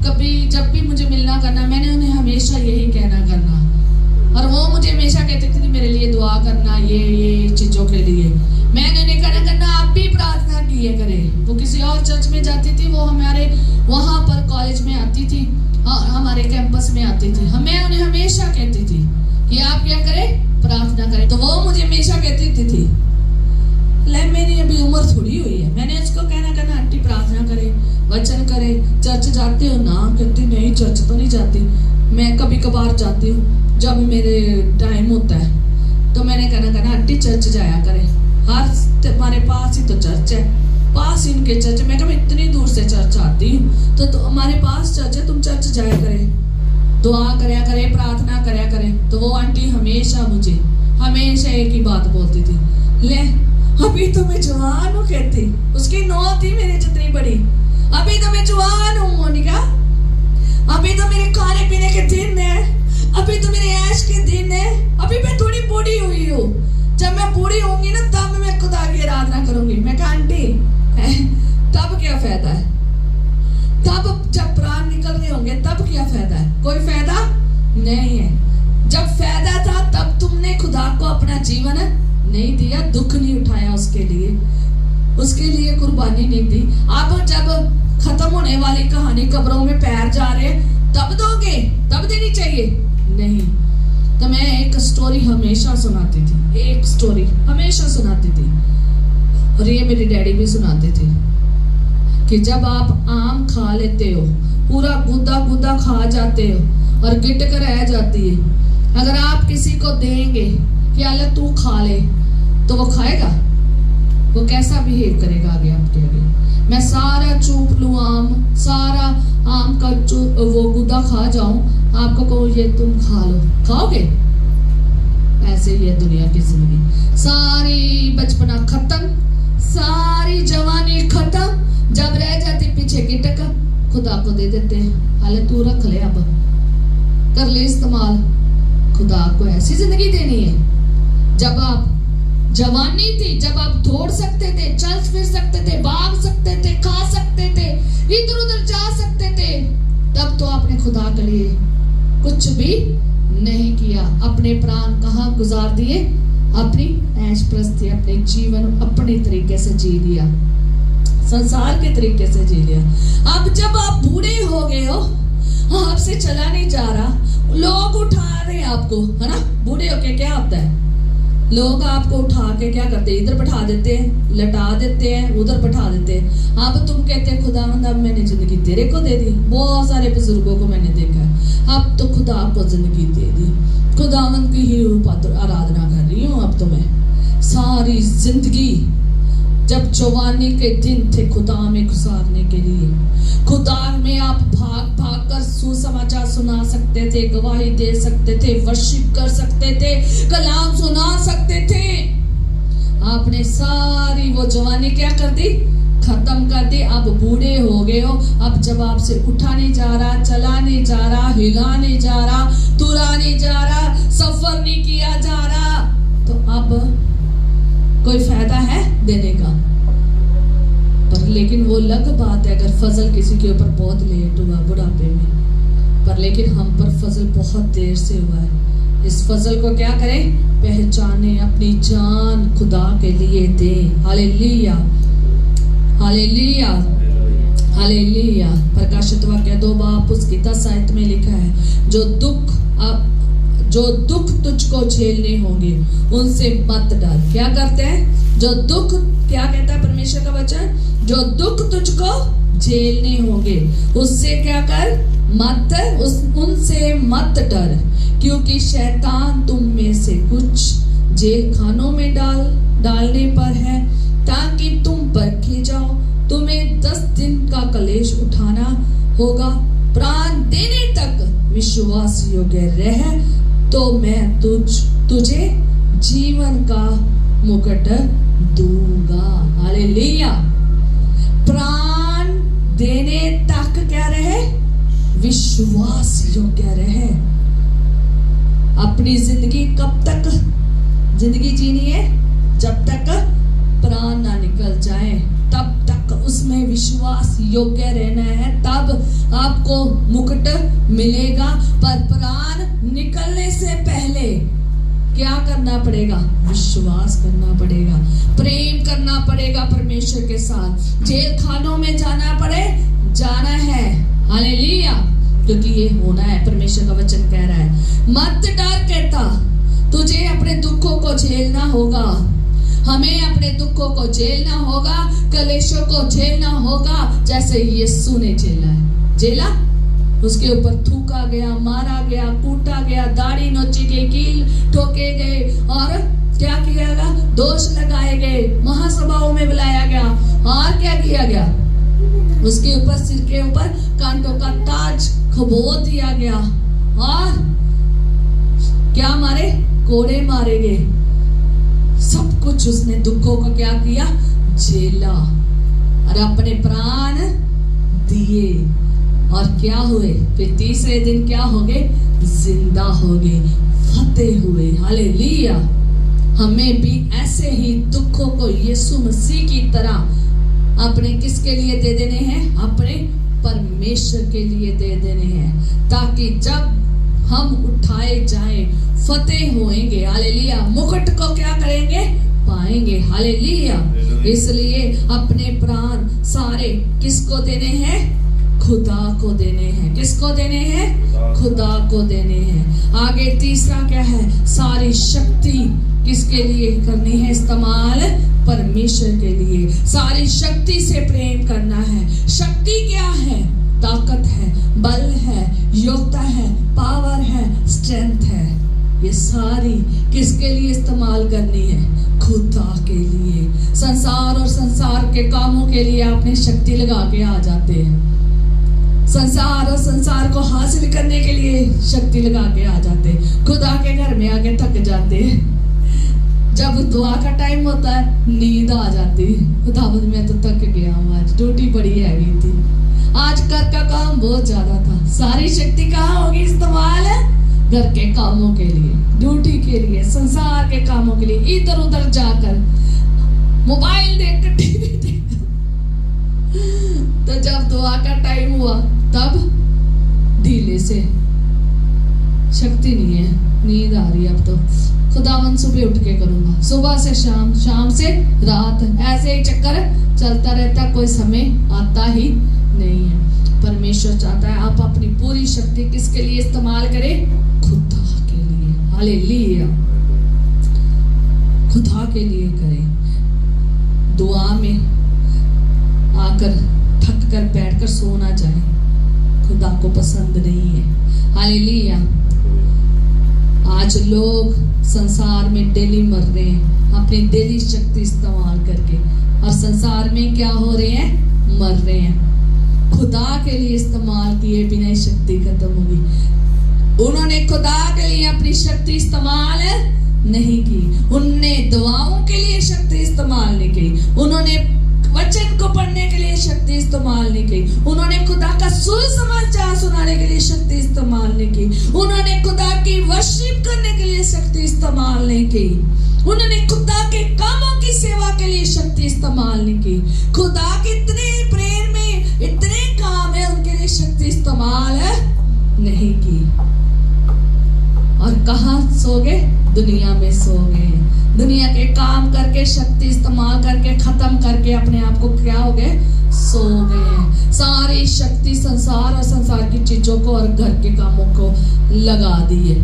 कभी जब भी मुझे मिलना करना, मैंने उन्हें हमेशा यही कहना करना, और वो मुझे हमेशा कहती थी मेरे लिए दुआ करना, ये चीजों के लिए। मैंने उन्हें कहना करना आप भी प्रार्थना किया करे। वो किसी और चर्च में जाती थी, वो हमारे वहां पर कॉलेज में आती थी, हमारे कैंपस में आती थी। मैं उन्हें हमेशा कहती थी कि आप क्या करें, प्रार्थना करें। तो वो मुझे हमेशा कहती थी ले मेरी अभी उम्र थोड़ी हुई है। मैंने उसको कहना आंटी प्रार्थना करे, वचन करे, चर्च जाते हो ना? कहती नहीं चर्च तो नहीं जाती, मैं कभी कभार जाती हूँ जब मेरे टाइम होता है। तो मैंने कहना आंटी चर्च जाया करे, हमारे पास ही तो चर्च है, पास इनके चर्च। मैं कभी इतनी दूर से चर्च आती हूँ तो हमारे पास चर्च है, तुम चर्च जाया करे, दुआ करया करे, प्रार्थना करया करे। तो वो आंटी हमेशा मुझे हमेशा एक ही बात बोलती थी, ले अभी तो मैं जवान हूँ, कहती। उसकी नौ थी मेरी जितनी बड़ी, अभी तो मैं जवान हूँ मोनिका, अभी तो मेरे खाने पीने के दिन है, अभी तो मेरे ऐश के दिन है, अभी मैं थोड़ी बूढ़ी हुई हूँ। जब मैं बूढ़ी होंगी ना तब मैं खुदा की आराधना करूंगी। मैं कहा आंटी तब क्या फायदा है, तब जब प्राण निकल रहे होंगे तब क्या फायदा है? कोई फायदा नहीं है। जब फायदा था तब तुमने खुदा को अपना जीवन नहीं दिया, दुख नहीं उठाया, उसके लिए कुर्बानी नहीं दी। अब जब खत्म होने वाली कहानी, कब्रों में पैर जा रहे हैं, तब दोगे, तब देनी चाहिए नहीं। तो मैं एक स्टोरी हमेशा सुनाती थी, एक स्टोरी हमेशा सुनाती थी, और ये मेरी डैडी भी सुनाते थे कि जब आप आम खा लेते हो, पूरा गुदा गुदा खा जाते हो, और गिट कर रह जाती है। अगर आप किसी को देंगे कि अल्लाह तू खा ले, तो वो खाएगा? वो कैसा बिहेव करेगा आगे आपके आगे? मैं सारा चूप लूं आम, सारा आम का वो गुदा खा जाऊं, आपको कहूं ये तुम खा लो, खाओगे? ऐसे ही है दुनिया की जिंदगी। सारी बचपना खत्म, सारी जवानी खत्म, जब रह जाती पीछे की टका खुदा को दे देते हैं। हाले तू रख ले, अब कर ले इस्तेमाल। खुदा को ऐसी जिंदगी देनी है जब आप जवानी थी, जब आप दौड़ सकते थे, चल फिर सकते थे, भाग सकते थे, खा सकते थे, इधर उधर जा सकते थे, तब तो आपने खुदा के लिए कुछ भी नहीं किया। अपने प्राण कहाँ गुजार दिए? अपनी ऐश प्रस्ती, अपने जीवन अपने तरीके से जी लिया, संसार के तरीके से जी लिया। अब जब आप बूढ़े हो गए हो, आपसे चला नहीं जा रहा, लोग उठा रहे हैं आपको, है ना? बूढ़े होके क्या होता है, लोग आपको उठा के क्या करते हैं? इधर बैठा देते हैं, लटा देते हैं, उधर बैठा देते हैं। अब तुम कहते हैं खुदावंद अब मैंने जिंदगी तेरे को दे दी। बहुत सारे बुजुर्गों को मैंने देखा है, अब तो खुदा को जिंदगी दे दी, खुदावंद की ही आराधना कर रही हूँ अब तो मैं। सारी जिंदगी जब जवानी के दिन थे खुदा में गुजारने के लिए, खुदा में आप भाग भाग कर सुसमाचार सुना सकते थे, गवाही दे सकते थे, वर्शिप कर सकते थे, कलाम सुना सकते थे। आपने सारी वो जवानी क्या कर दी? खत्म कर दी। अब बूढ़े हो गए हो, अब जब आपसे उठा नहीं जा रहा, चला नहीं जा रहा, हिला नहीं जा रहा, तुरा नहीं जा रहा, सफर नहीं किया जा रहा, तो अब कोई फायदा है देने का? पर लेकिन वो अलग बात है अगर फजल किसी के ऊपर बहुत लेट हुआ बुढ़ापे में, पर लेकिन हम पर फजल बहुत देर से हुआ है। इस फजल को क्या करें? पहचाने, अपनी जान खुदा के लिए दें। Hallelujah, hallelujah, hallelujah. प्रकाशित वाक्य 2 उसकी 10 आयत में लिखा है, जो दुख तुझको झेलने होंगे उनसे मत डर। क्या करते हैं? जो दुख, क्या कहता है परमेश्वर का वचन? जो दुख तुझको झेलने होंगे उससे क्या कर? मत, उनसे मत डर, क्योंकि शैतान तुम में से कुछ जेल खानों में डालने पर है, ताकि तुम परखे जाओ। तुम्हें 10 दिन का कलेश उठाना होगा, प्राण देने तक विश्वास योग्य रह, तो मैं तुझे जीवन का मुकुट दूंगा। हालेलुया। प्राण देने तक क्या रहे? विश्वास योग्य रहे। अपनी जिंदगी कब तक जिंदगी जीनी है? जब तक प्राण ना निकल जाए तब तक उसमें विश्वास योग्य रहना है, तब आपको मुकुट मिलेगा। पर प्राण निकलने से पहले क्या करना पड़ेगा? विश्वास करना पड़ेगा, प्रेम करना पड़ेगा परमेश्वर के साथ। जेल खानों में जाना है। हालेलुया, क्योंकि ये होना है। परमेश्वर का वचन कह रहा है मत डर, कहता तुझे अपने दुखों को झेलना होगा। हमें अपने दुखों को झेलना होगा, कलेशों को झेलना होगा, जैसे यीशु ने झेला। उसके ऊपर थूका गया, मारा गया, कूटा गया, दाढ़ी नोची गई, कील ठोके गए और क्या किया गया? दोष लगाए गए, महासभाओं में बुलाया गया और क्या किया गया? उसके ऊपर, सिर के ऊपर कांटों का ताज खबो दिया गया और क्या मारे? कोड़े मारे गए। सब कुछ उसने दुखों को क्या किया? झेला और अपने प्राण दिए और क्या हुए? फिर तीसरे दिन क्या हो गए? जिंदा हो गए, फतेह हुए। हालेलुया। हमें भी ऐसे ही दुखों को यीशु मसीह की तरह अपने किसके लिए दे देने हैं? अपने परमेश्वर के लिए दे देने हैं, ताकि जब हम उठाए जाएं फतेह होएंगे। हालेलुया। मुकुट को क्या करेंगे? पाएंगे। हालेलुया। इसलिए अपने प्राण सारे किसको देने हैं? खुदा को देने हैं। किसको देने हैं? खुदा को देने हैं। आगे तीसरा क्या है? सारी शक्ति किसके लिए करनी है इस्तेमाल? परमेश्वर के लिए। सारी शक्ति से प्रेम करना है। शक्ति क्या है? ताकत है, बल है, योग्यता है, पावर है, स्ट्रेंथ है। ये सारी किसके लिए इस्तेमाल करनी है? खुदा के लिए। संसार और संसार के कामों के लिए आपने शक्ति लगा के आ जाते हैं। संसार और संसार को हासिल करने के लिए शक्ति लगा के आ जाते हैं। खुदा के घर में आके थक जाते हैं। जब दुआ का टाइम होता है नींद आ जाती है। खुदावंद मैं तो थक गया हूँ, आज ड्यूटी बड़ी हैवी थी, आज घर का काम बहुत ज्यादा था। सारी शक्ति कहाँ होगी इस्तेमाल? घर के कामों के लिए, ड्यूटी के लिए, संसार के कामों के लिए, इधर उधर जाकर मोबाइल देखकर, टीवी देखकर। तो जब दुआ का टाइम हुआ तब ढीले से, शक्ति नहीं है, नींद आ रही है। अब तो खुदावन सुबह उठ के करूंगा, सुबह से शाम, शाम से रात, ऐसे ही चक्कर चलता रहता, कोई समय आता ही नहीं है। परमेश्वर चाहता है आप अपनी पूरी शक्ति किसके लिए इस्तेमाल करें? खुदा के लिए। हालेलुया, खुदा के लिए करें। दुआ में आकर थक कर बैठकर सोना चाहे, खुदा को पसंद नहीं है। हालेलुया। आज लोग संसार में डेली मर रहे हैं अपनी डेली शक्ति इस्तेमाल करके, और संसार में क्या हो रहे हैं? मर रहे हैं। खुदा के लिए इस्तेमाल किए बिना ही शक्ति खत्म होगी। उन्होंने खुदा के लिए अपनी शक्ति इस्तेमाल नहीं की, उनने दुआओं के लिए शक्ति इस्तेमाल नहीं की, उन्होंने वचन को पढ़ने के लिए शक्ति इस्तेमाल नहीं की, उन्होंने खुदा का सुसमाचार सुनाने के लिए शक्ति इस्तेमाल नहीं की, उन्होंने खुदा की वर्शिप करने के लिए शक्ति इस्तेमाल नहीं की, उन्होंने खुदा के कामों की सेवा के लिए शक्ति इस्तेमाल नहीं की। खुदा के इतने प्रेम में इतने काम है, उनके लिए शक्ति इस्तेमाल नहीं की। और कहाँ सो गए? दुनिया में सो गए। दुनिया के काम करके, शक्ति इस्तेमाल करके, खत्म करके अपने आप को क्या हो गए? सो गए। सारी शक्ति संसार और संसार की चीजों को और घर के कामों को लगा दिए,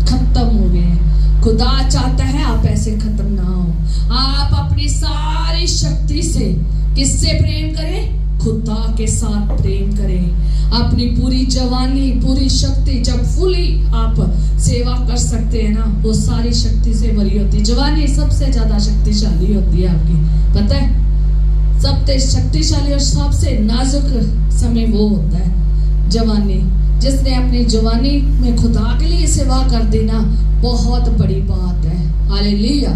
खत्म हो गए। खुदा चाहता है आप ऐसे खत्म ना हो। आप अपनी सारी शक्ति से किससे प्रेम करें? खुदा के साथ प्रेम करें। अपनी पूरी जवानी, पूरी शक्ति जब फुली आप सेवा कर सकते हैं ना, वो सारी शक्ति से भरी होती है। जवानी सबसे ज्यादा शक्तिशाली होती है आपकी, पता है? सबसे शक्तिशाली और सबसे नाजुक समय वो होता है जवानी। जिसने अपनी जवानी में खुदा के लिए सेवा कर दी ना, बहुत बड़ी बात है। हालेलुया।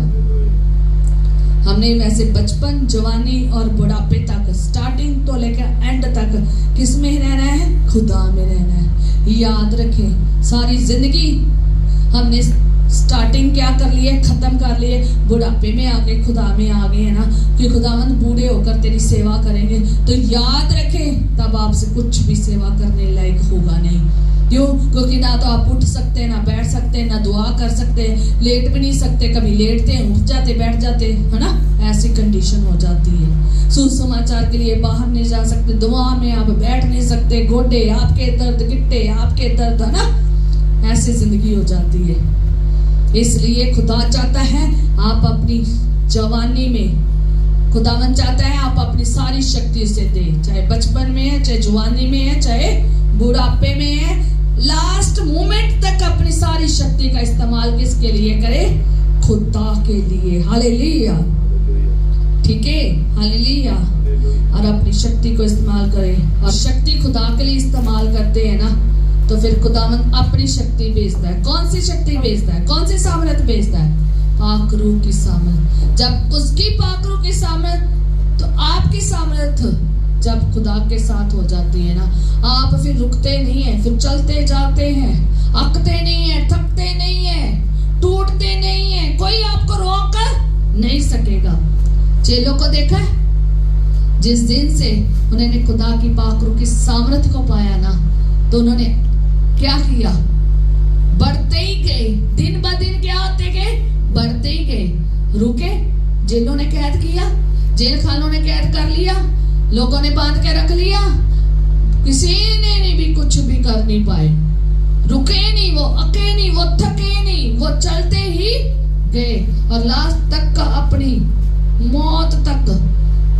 हमने वैसे बचपन, जवानी और बुढ़ापे तक, स्टार्टिंग तो लेकर एंड तक किस में रहना है? खुदा में रहना है। याद रखें, सारी जिंदगी हमने स्टार्टिंग क्या कर ली है? खत्म कर लिए। बुढ़ापे में आके खुदा में आ गए हैं ना, कि खुदावंद बूढ़े होकर तेरी सेवा करेंगे, तो याद रखें तब आपसे कुछ भी सेवा करने लायक होगा नहीं। क्यों? क्योंकि ना तो आप उठ सकते हैं, ना बैठ सकते हैं, ना दुआ कर सकते हैं, लेट भी नहीं सकते, कभी लेटते हैं, उठ जाते, बैठ जाते, है ना? ऐसी कंडीशन हो जाती है। सुसमाचार के लिए बाहर नहीं जा सकते, दुआ में आप बैठ नहीं सकते, गोडे आपके दर्द, गिट्टे आपके दर्द, है ना? ऐसी जिंदगी हो जाती है। इसलिए खुदा चाहता है आप अपनी जवानी में, खुदावन चाहता है आप अपनी सारी शक्ति से दें, चाहे बचपन में है, चाहे जवानी में है, चाहे बुढ़ापे में है, लास्ट मोमेंट तक अपनी सारी शक्ति का इस्तेमाल किसके लिए करें? खुदा के लिए। हालेलुया, ठीक है? हालेलुया। और अपनी शक्ति को इस्तेमाल करें, और शक्ति खुदा के लिए इस्तेमाल करते हैं ना, तो फिर खुदावन अपनी शक्ति भेजता है। कौन सी शक्ति भेजता है? कौन सी सामर्थ भेजता है? पाकरू की सामर्थ। जब उसकी पाकरू की सामर्थ, तो आपकी सामर्थ जब खुदा के साथ हो जाती है ना, आप फिर रुकते नहीं है, फिर चलते जाते हैं, अकते नहीं है, थकते नहीं है, टूटते नहीं है, कोई आपको रोक कर नहीं सकेगा। चेलों को देखा, जिस दिन से उन्होंने खुदा की पाकरू की सामर्थ को पाया ना, तो उन्होंने क्या किया? बढ़ते ही गए, दिन ब दिन क्या होते गए? बढ़ते ही गए। रुके? जेलों ने कैद किया, जेल खानों ने कैद कर लिया, लोगों ने बांध के रख लिया, किसी ने भी कुछ भी कर नहीं पाए। रुके नहीं, वो अके नहीं, वो थके नहीं, वो चलते ही गए, और लास्ट तक का अपनी मौत तक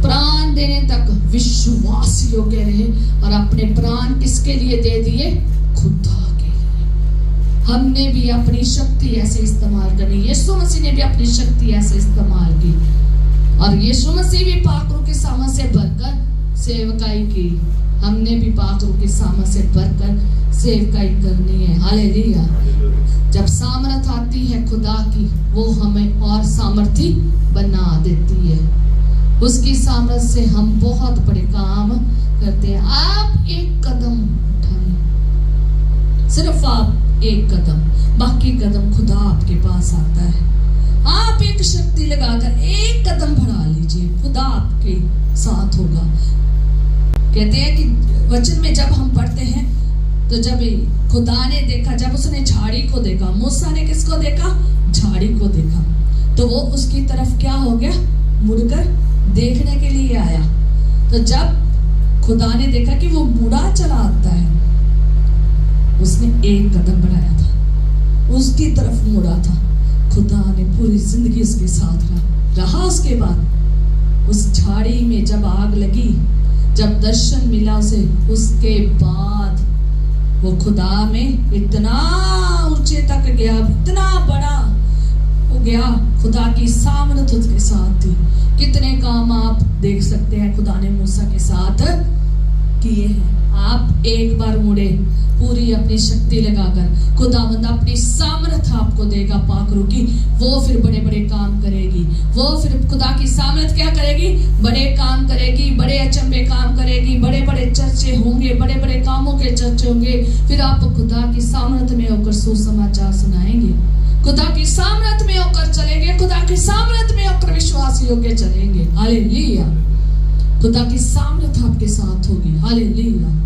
प्राण देने तक विश्वास योग्य रहे और अपने प्राण किसके लिए दे दिए? खुदा के लिए। हमने भी अपनी शक्ति ऐसे इस्तेमाल करनी। यीशु मसीह ने भी अपनी शक्ति ऐसे इस्तेमाल की और यीशु मसीह भी पाकरों के सामने से भरकर सेवकाई की। हमने भी पाकरों के सामने से भरकर सेवकाई करनी है। हालेलुया। जब सामर्थ आती है खुदा की, वो हमें और सामर्थी बना देती है। उसकी सामर्थ से हम बहुत बड़े काम करते हैं। आप एक कदम उठाएं, सिर्फ आप एक कदम, बाकी कदम खुदा आपके पास आता है। आप एक शक्ति लगाकर एक कदम बढ़ा लीजिए, खुदा आपके साथ होगा। कहते हैं कि वचन में जब हम पढ़ते हैं तो जब खुदा ने देखा, जब उसने झाड़ी को देखा, मूसा ने किसको देखा? झाड़ी को देखा, तो वो उसकी तरफ क्या हो गया? मुड़कर देखने के लिए आया। तो जब खुदा ने देखा कि वो मुड़ा चला आता है, उसने एक कदम बढ़ाया था, उसकी तरफ मुड़ा था। खुदा ने पूरी जिंदगी उसके साथ रहा। उसके बाद उस झाड़ी में जब आग लगी, जब दर्शन मिला उसे, उसके बाद वो खुदा में इतना ऊंचे तक गया, इतना बड़ा हो गया। खुदा की सामर्थ उसके साथ थी। कितने काम आप देख सकते हैं खुदा ने मूसा के साथ किए हैं। आप एक बार मुड़े, पूरी अपनी शक्ति लगाकर, खुदावंद अपनी सामर्थ आपको देगा पाकरों की। वो फिर बड़े बड़े काम करेगी। वो फिर खुदा की सामर्थ क्या करेगी? बड़े काम करेगी, बड़े अचंभे काम करेगी, बड़े बड़े चर्चे होंगे, बड़े बड़े कामों के चर्चे होंगे। फिर आप खुदा की सामर्थ में होकर सुसमाचार सुनाएंगे, खुदा की सामर्थ में होकर चलेंगे, खुदा की सामर्थ में होकर विश्वास योग्य चलेंगे। हालेलुया। खुदा की सामर्थ आपके साथ होगी। हालेलुया।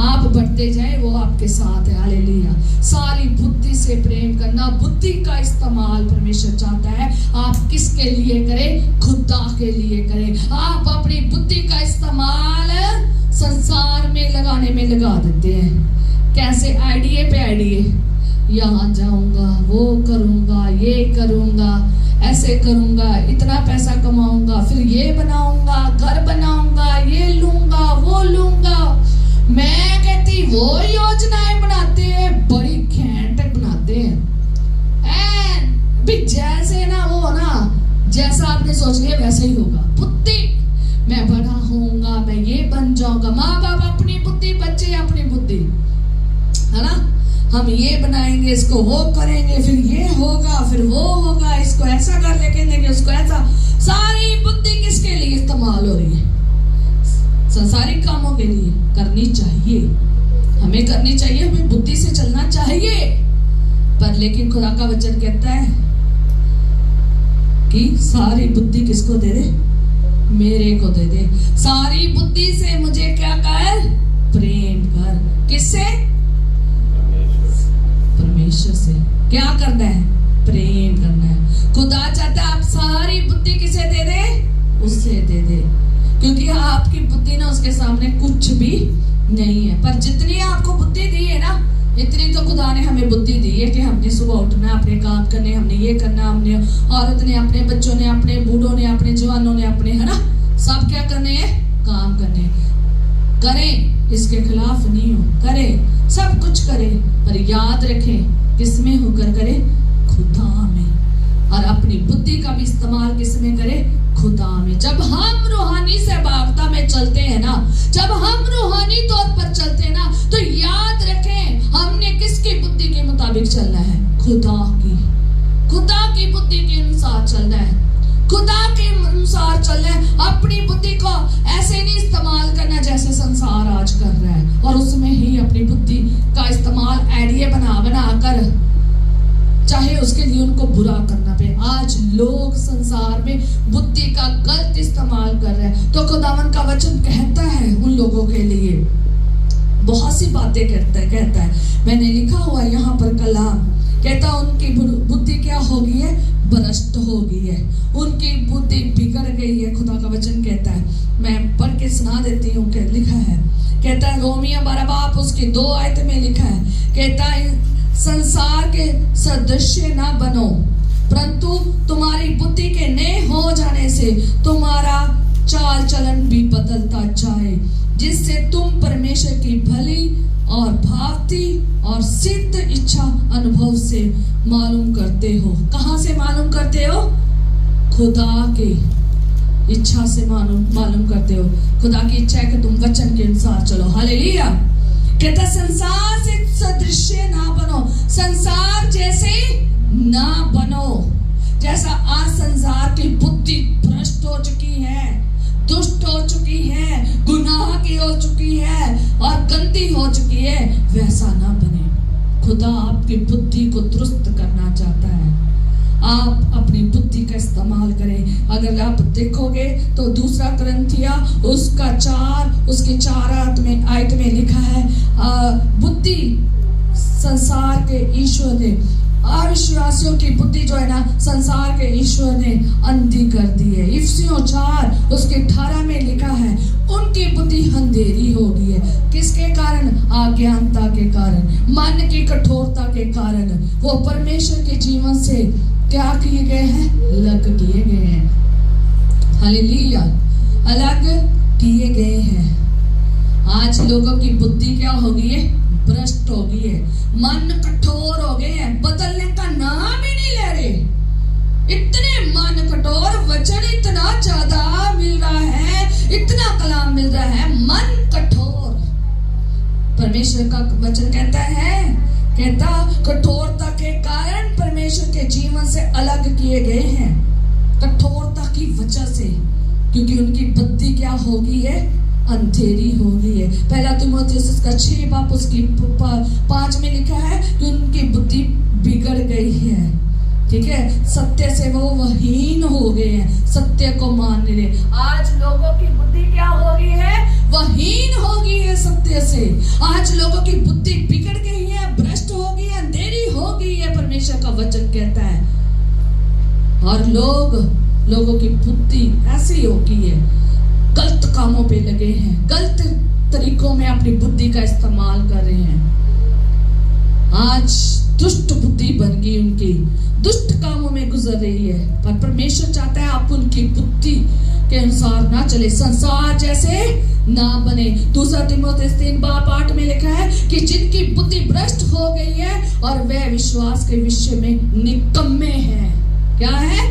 आप बढ़ते जाए, वो आपके साथ है। हालेलुया। सारी बुद्धि से प्रेम करना, बुद्धि का इस्तेमाल परमेश्वर चाहता है। आप किसके लिए करें? खुदा के लिए करें। आप अपनी बुद्धि का इस्तेमाल संसार में लगाने में लगा देते हैं। कैसे? आइडिया पे आइडिया, यहाँ जाऊंगा, वो करूंगा, ये करूंगा, ऐसे करूंगा, इतना पैसा कमाऊंगा, फिर ये बनाऊंगा, घर बनाऊंगा, ये लूंगा, वो लूंगा। मैं कहती वो योजनाएं बनाते हैं, बड़ी घैंट बनाते हैं। भी जैसे ना वो ना, जैसा आपने सोच लिया वैसे ही होगा। बुद्धि, मैं बड़ा होऊंगा, मैं ये बन जाऊंगा। माँ बाप अपनी बुद्धि, बच्चे अपनी बुद्धि, है ना। हम ये बनाएंगे, इसको वो करेंगे, फिर ये होगा, फिर वो होगा, इसको ऐसा कर लेंगे, उसको ऐसा। सारी बुद्धि किसके लिए इस्तेमाल हो रही है? संसारिक कामों के लिए। करनी चाहिए, हमें करनी चाहिए, हमें बुद्धि से चलना चाहिए। पर लेकिन खुदा का वचन कहता है कि सारी बुद्धि किसको दे दे? मेरे को दे दे। सारी बुद्धि से मुझे क्या कर? प्रेम कर। किससे? परमेश्वर से। क्या करना है? प्रेम करना है। खुदा चाहता है आप सारी बुद्धि किसे दे दे? उससे दे दे, क्योंकि आपकी बुद्धि ना उसके सामने कुछ भी नहीं है। पर जितनी आपको बुद्धि दी है ना, इतनी तो खुदा ने हमें बुद्धि दी है कि हमने सुबह उठना, अपने काम करने, हमने ये करना, हमने औरत ने, अपने बच्चों ने, अपने बूढ़ों ने, अपने जवानों ने, अपने, है ना, सब क्या करने हैं? काम करने। करें, इसके खिलाफ नहीं हो, करें, सब कुछ करें, पर याद रखें किसमें होकर करें? खुदा में। और अपनी बुद्धि का भी इस्तेमाल किसमें करें? खुदा में। जब हम रूहानी सहभागिता में चलते हैं ना, जब हम रूहानी तौर पर चलते हैं ना, तो याद रखें हमने किसकी बुद्धि के मुताबिक चलना है? खुदा की। खुदा की बुद्धि के अनुसार चलना है, खुदा के अनुसार चलना है। अपनी बुद्धि को ऐसे नहीं इस्तेमाल करना जैसे संसार आज कर रहा है, और उसमें ही अपनी बुद्धि का इस्तेमाल आइडिया बना कर, चाहे उसके लिए उनको बुरा करना पे। आज लोग संसार में बुद्धि का गलत इस्तेमाल कर रहे हैं। तो खुदावन का वचन कहता है उन लोगों के लिए बहुत सी बातें कहता है। मैंने लिखा हुआ यहाँ पर कलाम, कहता उनकी बुद्धि क्या हो गई है? भ्रष्ट हो गई है, उनकी बुद्धि बिगड़ गई है। खुदा का वचन कहता है, मैं पढ़ के सुना देती हूँ। लिखा है, कहता है रोमियो 12 उसकी 2 आयत में लिखा है, कहता है संसार के सदस्य ना बनो, परंतु तुम्हारी बुद्धि के नए हो जाने से तुम्हारा चाल चलन भी बदलता जाए, जिससे तुम परमेश्वर की भली और भावती और सिद्ध इच्छा अनुभव से मालूम करते हो। कहाँ से मालूम करते हो? खुदा के इच्छा से मालूम करते हो। खुदा की इच्छा है कि तुम वचन के अनुसार चलो। हालेलुया। कहता संसार से सदृश्य ना बनो, संसार जैसे ना बनो। जैसा आज संसार की बुद्धि भ्रष्ट हो चुकी है, दुष्ट हो चुकी है, गुनाह की हो चुकी है और गंदी हो चुकी है, वैसा ना बने। खुदा आपकी बुद्धि को दुरुस्त करना चाहता है। आप अपनी बुद्धि का इस्तेमाल करें। अगर आप देखोगे तो 2 कुरिन्थिया उसका 4 आयत में लिखा है, बुद्धि संसार के ईश्वर ने, अविश्वासियों की बुद्धि जो है ना, संसार के ईश्वर ने अंधी कर दी है। इफिसियों 4:18 में लिखा है, उनकी बुद्धि अंधेरी हो गई है। किसके कारण? अज्ञानता के कारण, मन की कठोरता के कारण। वो परमेश्वर के जीवन से क्या किए गए हैं? अलग किए गए हैं। हालेलुया, अलग किए गए हैं। आज लोगों की बुद्धि क्या हो गई है? भ्रष्ट हो गई है, मन कठोर हो गए हैं, बदलने का नाम ही नहीं ले रहे। इतने मन कठोर, वचन इतना ज्यादा मिल रहा है, इतना कलाम मिल रहा है, मन कठोर। परमेश्वर का वचन कहता कठोरता के कारण परमेश्वर के जीवन से अलग किए गए हैं, कठोरता की वजह से, क्योंकि उनकी बुद्धि क्या हो गई है? अंधेरी हो गई है। पहला तीमुथियुस 6:5 में लिखा है कि उनकी बुद्धि बिगड़ गई है। ठीक है, सत्य से वो वहीन हो गए हैं, सत्य को मान नहीं रहे। आज लोगों की बुद्धि क्या हो गई है? वहीन हो गई है सत्य से। आज लोगों की बुद्धि बिगड़ गई है, भ्रष्ट हो गई है, अंधेरी हो गई है, परमेश्वर का वचन कहता है। और लोगों की बुद्धि ऐसी हो गई है, गलत कामों पे लगे हैं, गलत तरीकों में अपनी बुद्धि का इस्तेमाल कर रहे हैं। आज दुष्ट बुद्धि बन गई, उनकी दुष्ट कामों में गुजर रही है। पर परमेश्वर चाहता है आप उनकी बुद्धि के अनुसार ना चले, संसार जैसे ना बने। 2 तीमुथियुस 3:8 में लिखा है कि जिनकी बुद्धि भ्रष्ट हो गई है और वह विश्वास के विषय में निकम्मे हैं। क्या है?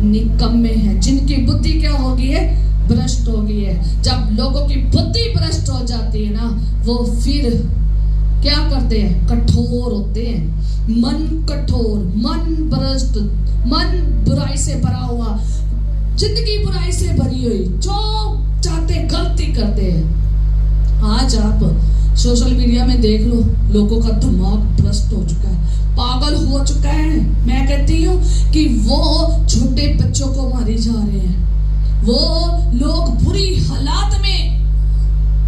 निकम्मे हैं। जिनकी बुद्धि क्या हो गई है? भ्रष्ट हो गई है। जब लोगों की बुद्धि भ्रष्ट हो जाती है ना, वो फिर क्या करते हैं? कठोर होते हैं। मन कठोर, मन भ्रष्ट, मन बुराई से भरा हुआ, जिंदगी बुराई से भरी हुई, जो चाहते गलती करते हैं। आज आप सोशल मीडिया में देख लो, लोगों का दिमाग भ्रष्ट हो चुका है, पागल हो चुका है। मैं कहती हूँ कि वो छोटे बच्चों को मारे जा रहे हैं, वो लोग बुरी हालात में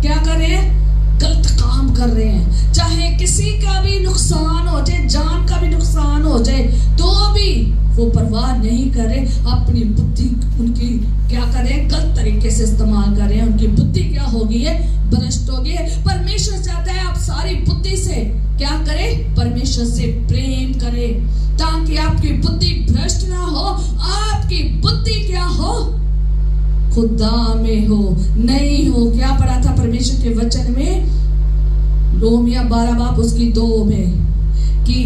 क्या कर रहे हैं? गलत काम कर रहे हैं। चाहे किसी का भी नुकसान हो जाए, जान का भी नुकसान हो जाए, तो भी वो परवाह नहीं करे। अपनी बुद्धि उनकी क्या करें? गलत तरीके से इस्तेमाल कर रहे हैं। उनकी बुद्धि क्या हो गई है? भ्रष्ट हो गई है। परमेश्वर चाहता है आप सारी बुद्धि से क्या करें? परमेश्वर से प्रेम करें, ताकि आपकी बुद्धि भ्रष्ट ना हो, आपकी बुद्धि क्या हो? खुदा में हो, नहीं हो। क्या पढ़ा था परमेश्वर के वचन में? रोमिया 12:2 में कि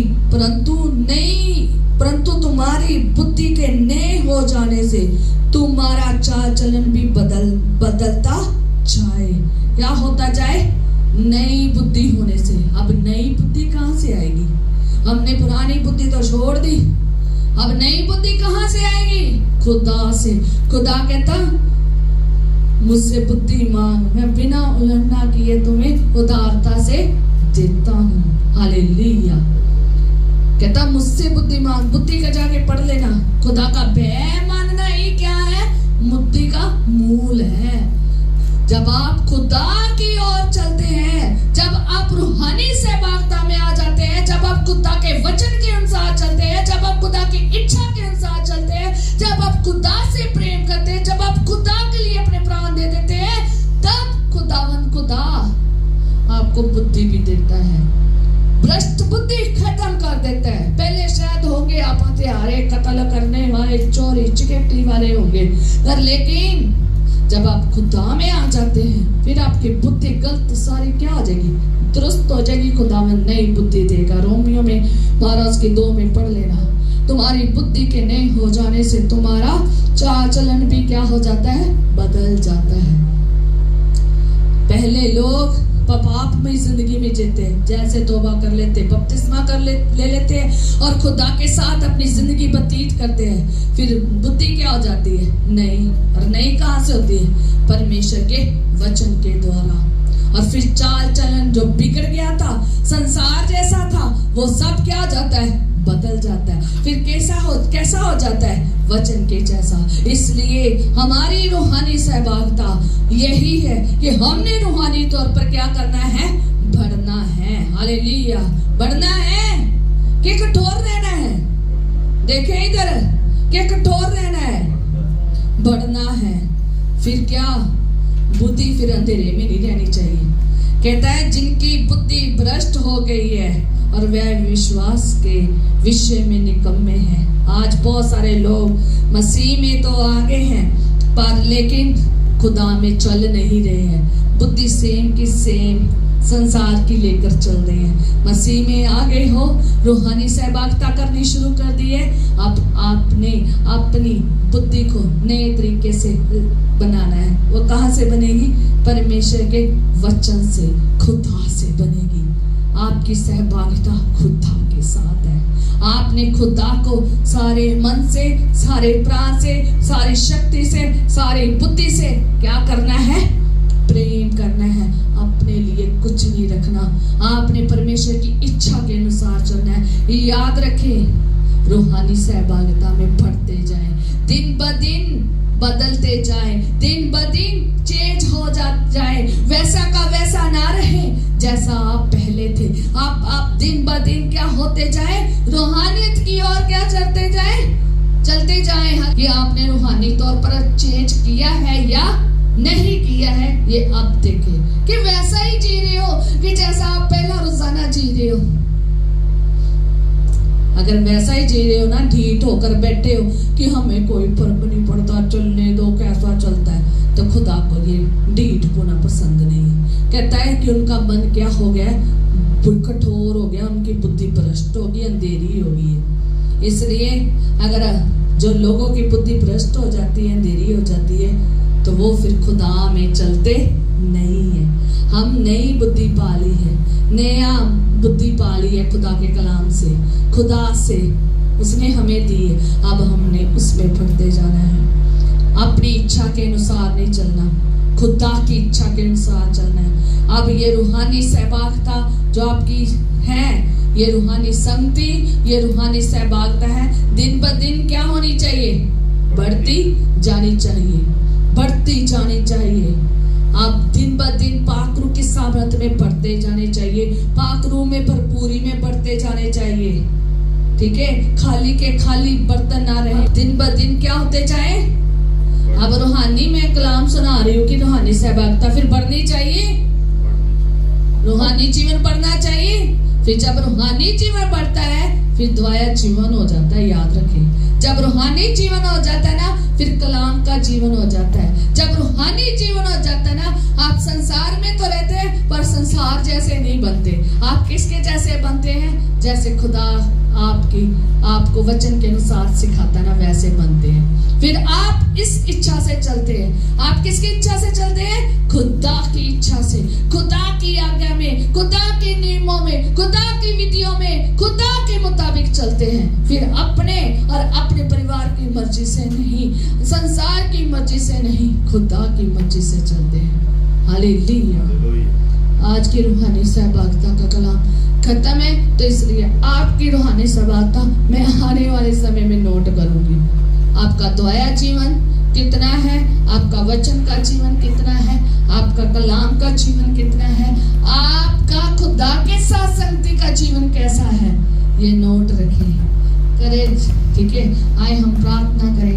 परंतु तुम्हारी बुद्धि के नए हो जाने से तुम्हारा चाल चलन भी बदलता जाए। क्या होता जाए? नई बुद्धि होने से। अब नई बुद्धि कहाँ से आएगी? हमने पुरानी बुद्धि तो छोड़ दी, अब नई बुद्धि कहाँ से आएगी? खुदा से। खुदा कहता मुझसे बुद्धि मांग, मैं बिना उल्लंघना किए तुम्हें उदारता से देता हूँ। हालेलुया। कहता मुझसे बुद्धि मांग। बुद्धि का जाके पढ़ लेना। खुदा का भय मानना ही क्या है? बुद्धि का मूल है। जब आप खुदा की ओर चलते हैं, जब आप रूहानी सहभागिता में आ जाते हैं, जब आप खुदा के वचन के अनुसार चलते हैं, जब आप खुदा की इच्छा के अनुसार चलते हैं, जब आप खुदा से प्रेम करते हैं, जब आप खुदा के लिए अपने प्राण दे देते हैं, तब खुदा आपको बुद्धि भी देता है। भ्रष्ट बुद्धि खत्म कर देता है। पहले शायद होंगे आप हत्यारे, कत्ल करने वाले, चोरी चिकेटी वाले होंगे, पर लेकिन जब आप खुदा में आ जाते हैं फिर आपकी बुद्धि गलत सारी क्या हो जाएगी, दुरुस्त हो जाएगी। खुदावन नई बुद्धि देगा। रोमियो में 12:2 में पढ़ लेना। तुम्हारी बुद्धि के नए हो जाने से तुम्हारा चाल चलन भी क्या हो जाता है, बदल जाता है। पहले लोग पापमय जिंदगी में जीते, जैसे तौबा कर लेते, बपतिस्मा ले लेते हैं और खुदा के साथ अपनी जिंदगी व्यतीत करते हैं। फिर बुद्धि क्या हो जाती है, नई। और नई कहाँ से होती है, परमेश्वर के वचन के द्वारा। और फिर चाल चलन जो बिगड़ गया था, संसार जैसा था, वो सब क्या हो जाता है, बदल जाता है। फिर कैसा हो जाता है, वचन के जैसा। इसलिए हमारी रूहानी सहभागिता यही है कि हमने रूहानी तौर पर क्या करना है, बढ़ना है। हालेलुया। बढ़ना है कि कठोर रहना है, देखें इधर, कि कठोर रहना है, बढ़ना है। फिर क्या, बुद्धि फिर अंधेरे में नहीं रहनी चाहिए। कहता है जिनकी बुद्धि भ्रष्ट हो गई है और वह विश्वास के विषय में निकम्मे हैं। आज बहुत सारे लोग मसीह में तो आगे हैं पर लेकिन खुदा में चल नहीं रहे हैं। बुद्धि सेम की सेम संसार की लेकर चल रही है। मसीह में आगे हो, रूहानी सहभागिता करनी शुरू कर दी है। अब आपने अपनी बुद्धि को नए तरीके से बनाना है। वो कहाँ से बनेगी, परमेश्वर के वचन से, खुदा से बनेगी। आपकी सहभागिता खुदा के साथ है। आपने खुदा को सारे मन से, सारे प्राण से, सारी शक्ति से, सारी बुद्धि से क्या करना है, प्रेम करना है। अपने लिए कुछ नहीं रखना। आपने परमेश्वर की इच्छा के अनुसार चलना है। याद रखें, रूहानी सहभागिता में बढ़ते जाएं, दिन ब दिन बदलते जाएं, दिन ब दिन चेंज हो जाए, वैसा का वैसा ना रहे जैसा आप पहले थे। आप दिन ब दिन क्या होते जाए, रूहानियत की ओर क्या चलते जाए कि आपने रूहानी तौर पर चेंज किया है या नहीं किया है। ये अब देखें कि वैसा ही जी रहे हो कि जैसा आप पहला रोजाना जी रहे हो। अगर वैसा ही जी रहे हो ना, ढीठ होकर बैठे हो कि हमें कोई फर्क नहीं पड़ता, चलने दो, कैसा चलता है, तो खुदा को ये ढीठ होना पसंद नहीं है। कहता है कि उनका मन क्या हो गया, कठोर हो गया, उनकी बुद्धि भ्रष्ट होगी, अंधेरी हो गई है। इसलिए अगर जो लोगों की बुद्धि भ्रष्ट हो जाती है, अंधेरी हो जाती है, तो वो फिर खुदा में चलते नहीं है। हम नई बुद्धि पाली है, नया बुद्धि पाली है खुदा के कलाम से, खुदा से उसने हमें दी है। अब हमने उसमें बढ़ते जाना है। अपनी इच्छा के अनुसार नहीं चलना, खुदा की इच्छा के अनुसार चलना है। अब ये रूहानी सहभागिता जो आपकी है, ये रूहानी संगति, ये रूहानी सहभागिता है, दिन ब दिन क्या होनी चाहिए, बढ़ती जानी चाहिए, बढ़ती जानी चाहिए। आप दिन ब दिन पाकरू की सामर्थ में बढ़ते जाने चाहिए, पाकरू में भरपूरी में बढ़ते जाने चाहिए। ठीक है, खाली के खाली बर्तन ना रहे, दिन ब दिन क्या होते जाए। अब रूहानी में कलाम सुना रही हूँ कि रूहानी सहभागिता फिर बढ़नी चाहिए, रूहानी जीवन बढ़ना चाहिए। फिर जब रूहानी जीवन बढ़ता है फिर द्वाया जीवन हो जाता है। याद रखें, जब रूहानी जीवन हो जाता है ना, फिर कलाम का जीवन हो जाता है। जब रूहानी जीवन हो जाता है ना, आप संसार में तो रहते हैं पर संसार जैसे नहीं बनते। आप किसके जैसे बनते हैं, जैसे खुदा आपको वचन के अनुसार सिखाता ना, वैसे बनते हैं। फिर आप इस इच्छा से चलते हैं। आप किसकी इच्छा से चलते हैं, खुदा की इच्छा से, खुदा की आज्ञा में, खुदा के नियमों में, खुदा की विधियों में, खुदा के मुताबिक चलते हैं। फिर अपने और अपने परिवार की मर्जी से नहीं, संसार की मर्जी से नहीं, खुदा की मर्जी से चलते हैं। हालेलुया। आज की रूहानी सहभागिता का कलाम खत्म है, तो इसलिए आपकी रूहानी सहभागिता मैं आने वाले समय में नोट करूंगी। आपका द्वाया जीवन कितना है, आपका वचन का जीवन कितना है, आपका कलाम का जीवन कितना है, आपका खुदा के साथ संगति का जीवन कैसा है, ये नोट रखें, करें। ठीक है, आए हम प्रार्थना करें।